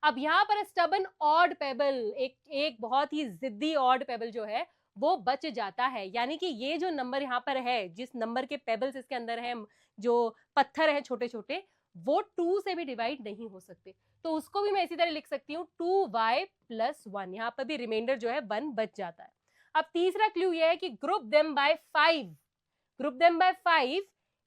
अब यहाँ पर स्टबन ऑड पेबल, एक बहुत ही जिद्दी ऑड पेबल जो है वो बच जाता है, यानी कि ये जो नंबर यहाँ पर है, जिस नंबर के पेबल्स इसके अंदर है, जो पत्थर है छोटे छोटे, वो 2 से भी डिवाइड नहीं हो सकते। तो उसको भी मैं इसी तरह लिख सकती हूँ 2y + 1, यहाँ पर भी रिमाइंडर जो है 1 बच जाता है। अब तीसरा क्लू ये है कि group them by 5, group them by 5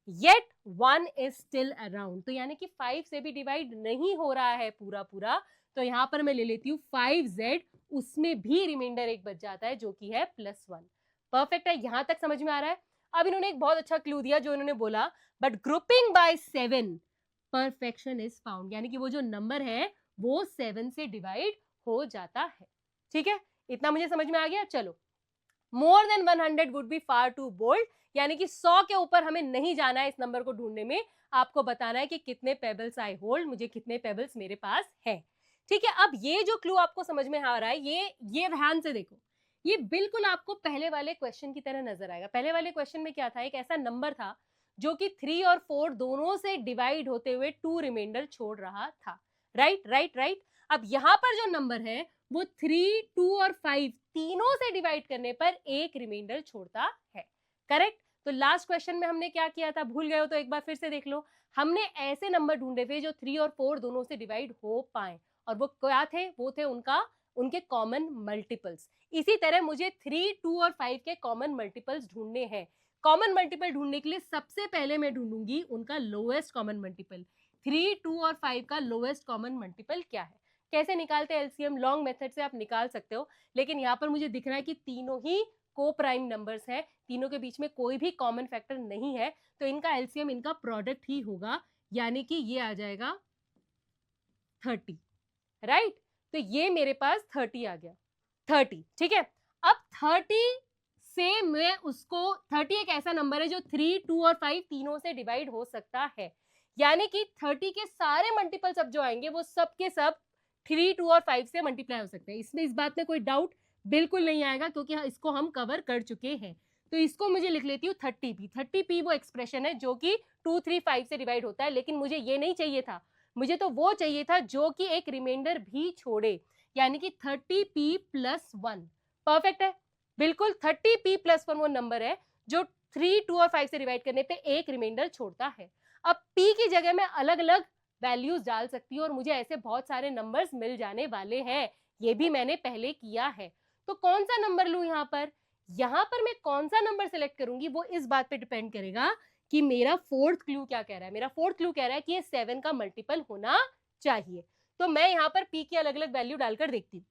yet 1 is still around, तो यानी कि 5 से भी डिवाइड नहीं हो रहा है पूरा पूरा, तो यहाँ पर मैं ले लेती हूँ 5z, उसमें भी रिमाइंडर एक बच जाता है जो कि है +1। परफेक्ट है, यहां तक समझ में आ रहा है। अब इन्होंने एक बहुत अच्छा क्लू दिया जो इन्होंने बोला but grouping by 7 perfection is found, यानी कि वो जो नंबर है वो 7 से डिवाइड हो जाता है। ठीक है, इतना मुझे समझ में आ गया। चलो, more than 100 would be far too bold, यानी कि 100 के ऊपर हमें नहीं जाना है इस नंबर को ढूंढने में, आपको बताना है कि कितने पेबल्स आई होल्ड, मुझे कितने पेबल्स मेरे पास है। ठीक है, अब ये जो क्लू आपको समझ में आ रहा है, ये ध्यान से देखो, ये बिल्कुल आपको पहले वाले क्वेश्चन की तरह नजर आएगा। पहले वाले क्वेश्चन में क्या था? एक ऐसा नंबर था जो कि 3 और 4 दोनों से डिवाइड होते हुए 2 रिमाइंडर छोड़ रहा था। Right right right. अब यहाँ पर जो नंबर है वो 3, 2 और 5 तीनों से डिवाइड करने पर एक रिमाइंडर छोड़ता है। करेक्ट। तो लास्ट क्वेश्चन में हमने क्या किया था? भूल गए हो तो एक बार फिर से देख लो। हमने ऐसे नंबर ढूंढे थे जो 3 और 4 दोनों से डिवाइड हो पाए, और वो क्या थे? वो थे उनके कॉमन मल्टीपल्स। इसी तरह मुझे 3, 2 और 5 के कॉमन मल्टीपल्स ढूंढने हैं। कॉमन मल्टीपल ढूंढने के लिए सबसे पहले मैं ढूंढूंगी उनका लोएस्ट कॉमन मल्टीपल। 3, 2 और 5 का लोएस्ट कॉमन मल्टीपल क्या है? कैसे निकालते हैं एलसीएम? लॉन्ग मेथड से आप निकाल सकते हो, लेकिन यहाँ पर मुझे दिख रहा है कि तीनों ही को प्राइम नंबर्स हैं, तीनों के बीच में कोई भी कॉमन फैक्टर नहीं है, तो इनका एलसीएम इनका प्रोडक्ट ही होगा, यानी कि ये आ जाएगा 30। राइट, तो ये मेरे पास 30 आ गया, 30। ठीक है, अब 30 से मैं उसको 30 एक ऐसा नंबर है जो 3, 2 और 5 तीनों से डिवाइड हो सकता है, यानी कि 30 के सारे मल्टीपल्स अब जो आएंगे वो सब के सब 3, 2 और 5 से मल्टीप्लाई हो सकते हैं। इसमें इस बात में कोई डाउट बिल्कुल नहीं आएगा, क्योंकि इसको हम कवर कर चुके हैं। तो इसको मुझे लिख लेती हूँ 30p। 30p वो एक्सप्रेशन है जो कि 2, 3, 5 से डिवाइड होता है, लेकिन मुझे ये नहीं चाहिए था, मुझे तो वो चाहिए था जो कि एक रिमाइंडर भी छोड़े, यानी कि 30p + 1। परफेक्ट है, बिल्कुल 30p + 1 वो नंबर है जो 3, 2 और 5 से डिवाइड करने पे एक रिमाइंडर छोड़ता है। अब p की जगह मैं अलग अलग वैल्यूज डाल सकती हूँ और मुझे ऐसे बहुत सारे नंबर्स मिल जाने वाले हैं, ये भी मैंने पहले किया है। तो कौन सा नंबर लूं यहाँ पर मैं कौन सा नंबर सेलेक्ट करूंगी वो इस बात पे डिपेंड करेगा कि मेरा फोर्थ क्लू क्या कह रहा है। मेरा फोर्थ क्लू कह रहा है कि ये 7 का मल्टीपल होना चाहिए। तो मैं यहाँ पर p की अलग अलग वैल्यू डालकर देखती हूँ।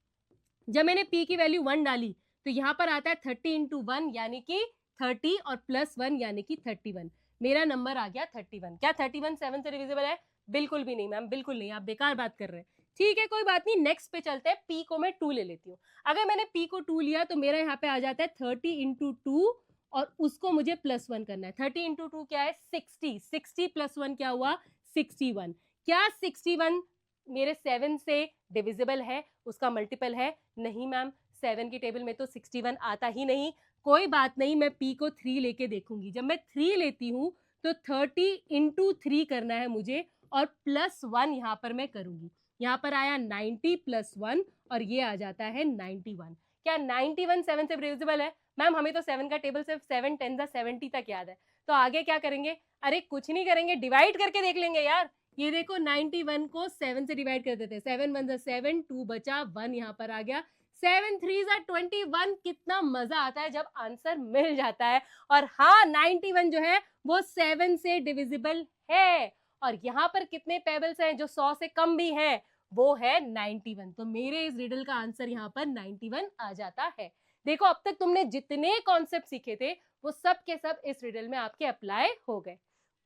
जब मैंने p की वैल्यू 1 डाली तो यहाँ पर आता है 30 इंटू 1 यानी कि 30 और प्लस 1 यानी कि 31। मेरा नंबर आ गया 31। क्या 31 7 से डिविजिबल है? बिल्कुल भी नहीं मैम, बिल्कुल नहीं, आप बेकार बात कर रहे हैं। ठीक है कोई बात नहीं, नेक्स्ट पे चलते हैं। p को मैं 2 ले लेती हूँ। अगर मैंने p को 2 लिया तो मेरा यहाँ पे आ जाता है 30 इंटू 2 और उसको मुझे प्लस 1 करना है। 30 इंटू 2 क्या है? 60। 60 प्लस 1 क्या हुआ? 61। क्या 61 मेरे 7 से डिविजिबल है, उसका मल्टीपल है? नहीं मैम, 7 की टेबल में तो 61 आता ही नहीं। कोई बात नहीं, मैं p को 3 लेके देखूंगी। जब मैं 3 लेती हूँ तो 30 इंटू 3 करना है मुझे और प्लस 1 यहाँ पर मैं करूंगी। यहाँ पर आया 90 प्लस 1 और ये आ जाता है 91। क्या 91 7 से डिविजिबल है? मैम हमें तो 7 का टेबल सिर्फ 7 10 70 तक याद है। तो आगे क्या करेंगे? अरे कुछ नहीं करेंगे, डिवाइड करके देख लेंगे यार। ये देखो 91 को 7 से डिवाइड कर देते हैं। 7 1 7, 2 बचा 1 यहाँ पर आ गया। 7 3 21। कितना मजा आता है जब आंसर मिल जाता है। और हाँ 91 जो है वो 7 से डिविजिबल है। और यहाँ पर कितने पेबल्स हैं जो 100 से कम भी हैं? वो है 91। तो मेरे इस रिडल का आंसर यहाँ पर 91 आ जाता है। देखो अब तक तुमने जितने कॉन्सेप्ट सीखे थे वो सब के सब इस रिडल में आपके अप्लाई हो गए।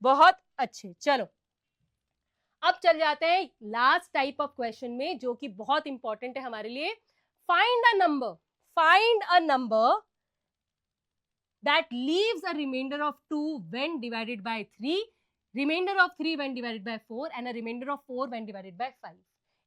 बहुत अच्छे। चलो अब चल जाते हैं लास्ट टाइप ऑफ क्वेश्चन में जो कि बहुत इंपॉर्टेंट है हमारे लिए। Find a number, find a number that leaves a remainder of 2 when divided by 3, remainder of 3 when divided by 4 and a remainder of 4 when divided by 5।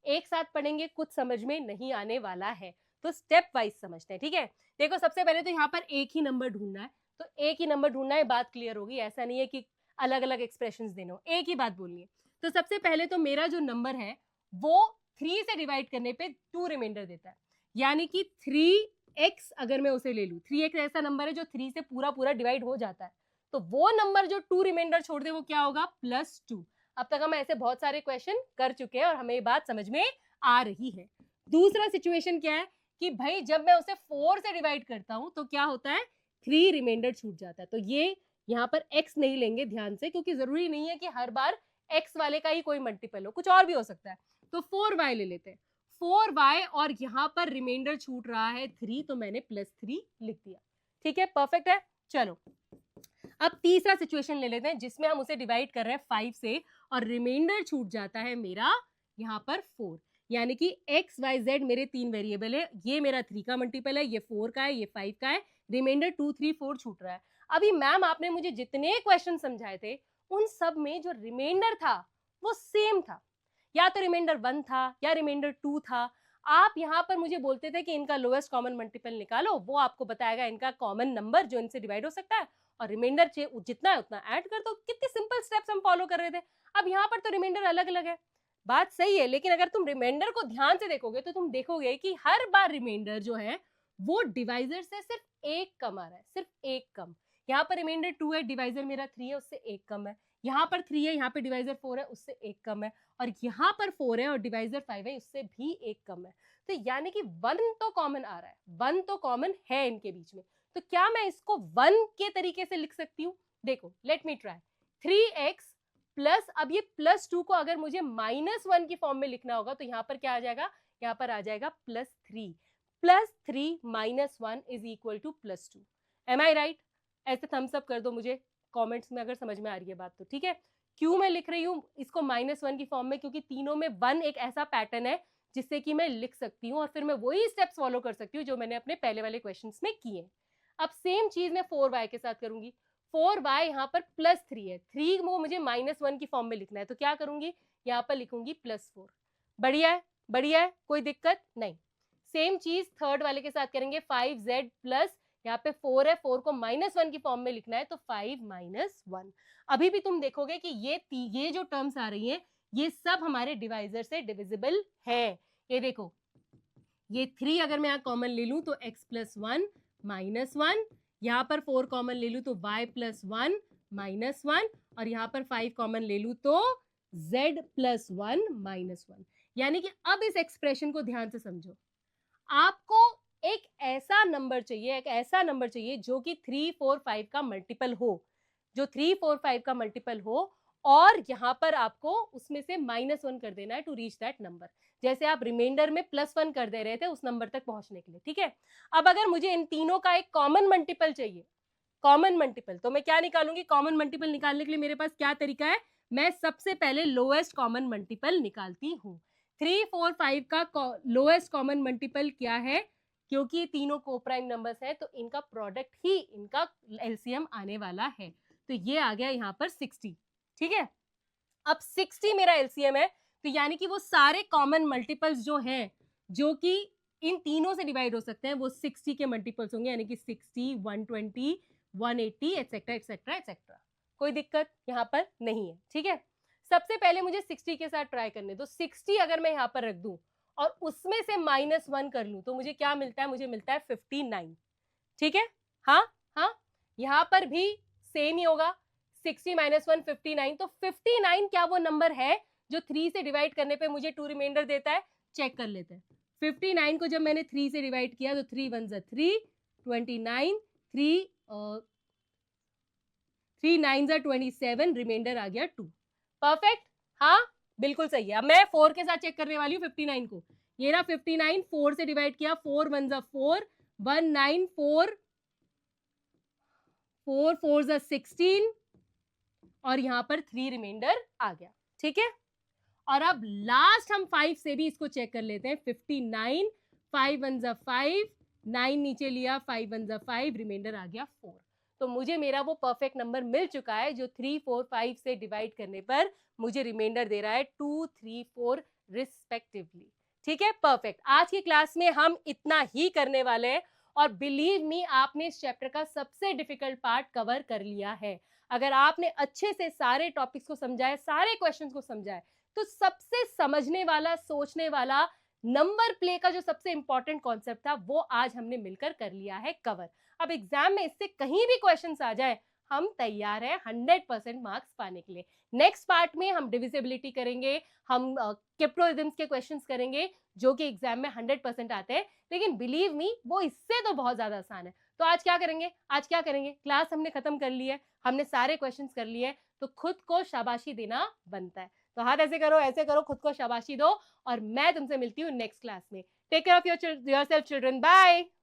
एक साथ पढ़ेंगे, कुछ समझ में नहीं आने वाला है तो स्टेप वाइज समझते हैं। ठीक है, देखो सबसे पहले तो यहाँ पर एक ही नंबर ढूंढना है। तो एक ही नंबर ढूंढना है, बात क्लियर होगी। ऐसा नहीं है कि अलग अलग एक्सप्रेशंस देने हो, एक ही बात बोलनी है। तो सबसे पहले तो मेरा जो नंबर है वो 3 से डिवाइड करने पे 2 रिमाइंडर देता है, यानी कि 3x अगर मैं उसे ले लूं, 3x ऐसा नंबर है जो 3 से पूरा पूरा डिवाइड हो जाता है। तो वो नंबर जो 2 रिमाइंडर छोड़ दे वो क्या होगा? +2। अब तक हम ऐसे बहुत सारे क्वेश्चन कर चुके हैं और हमें ये बात समझ में आ रही है। दूसरा सिचुएशन क्या है कि भाई जब मैं उसे 4 से डिवाइड करता हूं तो क्या होता है? 3 रिमाइंडर छूट जाता है। तो ये यहाँ पर x नहीं लेंगे ध्यान से, क्योंकि जरूरी नहीं है कि हर बार x वाले का ही कोई मल्टीपल हो, कुछ और भी हो सकता है। तो 4y ले लेते हैं। 4y और यहाँ पर रिमाइंडर छूट रहा है 3, तो मैंने +3 लिख दिया। ठीक है, परफेक्ट है। चलो अब तीसरा सिचुएशन ले लेते हैं जिसमें हम उसे डिवाइड कर रहे हैं 5 से और रिमाइंडर छूट जाता है मेरा यहाँ पर 4, यानी कि x y z मेरे 3 वेरिएबल है। ये मेरा 3 का मल्टीपल है, ये 4 का है, ये 5 का है। रिमाइंडर 2 3 4 छूट रहा है। अभी मैम आपने मुझे जितने क्वेश्चन समझाए थे उन सब में जो रिमाइंडर था वो सेम था, या तो रिमाइंडर 1 था या रिमाइंडर 2 था। आप यहाँ पर मुझे बोलते थे कि इनका लोएस्ट कॉमन मल्टीपल निकालो, वो आपको बताएगा इनका कॉमन नंबर जो इनसे डिवाइड हो सकता है और रिमाइंडर जितना है उतना ऐड कर दो। कितने सिंपल स्टेप्स हम फॉलो कर रहे थे। अब यहाँ पर तो रिमाइंडर अलग अलग है, बात सही है, लेकिन अगर तुम रिमाइंडर को ध्यान से देखोगे तो तुम देखोगे कि हर बार रिमाइंडर जो है वो डिवाइजर से सिर्फ एक कम आ रहा है, सिर्फ एक कम। यहाँ पर रिमाइंडर 2 है, डिवाइजर मेरा 3 है, उससे एक कम है। यहाँ पर 3 है, यहाँ पे डिवाइजर 4 है, उससे एक कम है। और यहाँ पर 4 है और डिवाइजर 5 है, उससे भी एक कम है। तो यानी कि 1 तो कॉमन आ रहा है, 1 तो कॉमन है इनके बीच में। तो क्या मैं इसको 1 के तरीके से लिख सकती हूँ? देखो let me try. 3x plus, अब ये +2 को अगर मुझे -1 की फॉर्म में लिखना होगा तो यहाँ पर क्या आ जाएगा? यहाँ पर आ जाएगा +3। +3 -1 is equal to +2। Am I right? ऐसे थम्स अप कर दो मुझे कमेंट्स में अगर समझ में आ रही है बात तो। ठीक है, क्यों मैं लिख रही हूँ इसको -1 की फॉर्म में? क्योंकि तीनों में 1 एक ऐसा पैटर्न है जिससे कि मैं लिख सकती हूँ और फिर मैं वही स्टेप्स फॉलो कर सकती हूँ जो मैंने अपने पहले वाले क्वेश्चंस में किए। अब सेम चीज मैं 4y के साथ करूंगी। 4y यहाँ पर +3 है, 3 वो मुझे -1 की फॉर्म में लिखना है, तो क्या करूंगी? यहाँ पर लिखूंगी +4। बढ़िया है, बढ़िया है, कोई दिक्कत नहीं। सेम चीज थर्ड वाले के साथ करेंगे। 5z प्लस, यहाँ पे 4 है, 4 को -1 की फॉर्म में लिखना है, तो 5 - 1। अभी भी तुम देखोगे कि ये जो टर्म्स आ रही हैं ये सब हमारे डिवाइजर से डिविजिबल है। ये देखो, ये 3 अगर मैं यहाँ कॉमन ले लूं तो x + 1 -1, यहाँ पर 4 कॉमन ले लूं तो y + 1 -1 और यहाँ पर 5 कॉमन ले लूं तो z + 1 -1। यानी कि अब इस एक्सप्रेशन को ध्यान से समझो। आपको एक ऐसा नंबर चाहिए, एक ऐसा नंबर चाहिए जो कि 3 4 5 का मल्टीपल हो। जो 3, 4, 5 का मल्टीपल हो और यहाँ पर आपको उसमें से -1 कर देना है टू रीच दैट नंबर। जैसे आप रिमाइंडर में +1 कर दे रहे थे उस नंबर तक पहुंचने के लिए, ठीक है। अब अगर मुझे इन तीनों का एक कॉमन मल्टीपल चाहिए, कॉमन मल्टीपल, तो मैं क्या निकालूंगी? कॉमन मल्टीपल निकालने के लिए मेरे पास क्या तरीका है? मैं सबसे पहले लोएस्ट कॉमन मल्टीपल निकालती हूँ। 3, 4, 5 का लोएस्ट कॉमन मल्टीपल क्या है? क्योंकि ये तीनों कोप्राइम नंबर्स हैं तो इनका प्रोडक्ट ही इनका एलसीएम आने वाला है। तो ये आ गया यहाँ पर 60, ठीक है। अब 60 मेरा एलसीएम है, तो यानी कि वो सारे कॉमन मल्टीपल्स जो हैं, जो कि इन तीनों से डिवाइड हो सकते हैं, वो 60 के मल्टीपल्स होंगे, यानी कि 60, 120, 180 एक्सेट्रा एक्सेट्रा एक्सेट्रा। कोई दिक्कत यहाँ पर नहीं है, ठीक है। सबसे पहले मुझे 60 के साथ ट्राई करने दो। 60 अगर मैं यहाँ पर रख दूं और उसमें से -1 कर लूं तो मुझे क्या मिलता है? मुझे मिलता है 59, ठीक है। हाँ हाँ, यहाँ पर भी सेम ही होगा, 60 - 1 59। तो 59 क्या वो नंबर है जो 3 से डिवाइड करने पे मुझे 2 रिमाइंडर देता है? चेक कर लेते हैं। 59 को जब मैंने 3 से डिवाइड किया तो 3 1 जा 3, 29, 3 9 जा 27, रिमाइंडर आ गया 2। परफेक्ट, हाँ बिल्कुल सही है। अब मैं 4 के साथ चेक करने वाली हूँ 59 को। ये ना 59 4 से डिवाइड किया, 4 1 जा 4, 1 9 4, 4 4 जा 16 और यहाँ पर 3 रिमाइंडर आ गया, ठीक है। और अब लास्ट हम 5 से भी इसको चेक कर लेते हैं। 59, 5 1 जा 5, 9 नीचे लिया, 5 1 जा 5, रिमाइंडर आ गया 4। तो मुझे मेरा वो परफेक्ट नंबर मिल चुका है जो 3 4 5 से डिवाइड करने पर मुझे रिमाइंडर दे रहा है 2 3 4 रिस्पेक्टिवली, ठीक है। परफेक्ट। आज की क्लास में हम इतना ही करने वाले हैं और बिलीव मी आपने इस चैप्टर का सबसे डिफिकल्ट पार्ट कवर कर लिया है। अगर आपने अच्छे से सारे टॉपिक्स को समझा है, सारे क्वेश्चंस को समझा है, तो सबसे समझने वाला, सोचने वाला, नंबर प्ले का जो सबसे इंपॉर्टेंट कॉन्सेप्ट था वो आज हमने मिलकर कर लिया है कवर। अब एग्जाम में इससे कहीं भी क्वेश्चंस आ जाए, हम तैयार हैं 100% मार्क्स पाने के लिए। नेक्स्ट पार्ट में हम डिविजिबिलिटी करेंगे, हम क्रिप्टोरिदम्स के क्वेश्चंस करेंगे जो कि एग्जाम में 100% आते हैं, लेकिन बिलीव मी वो इससे तो बहुत ज्यादा आसान है। तो आज क्या करेंगे? आज क्या करेंगे? क्लास हमने खत्म कर ली है, हमने सारे क्वेश्चंस कर लिए, तो खुद को शाबाशी देना बनता है। तो हाथ ऐसे करो, खुद को शाबाशी दो और मैं तुमसे मिलती हूँ नेक्स्ट क्लास में। Take care of yourself children, bye.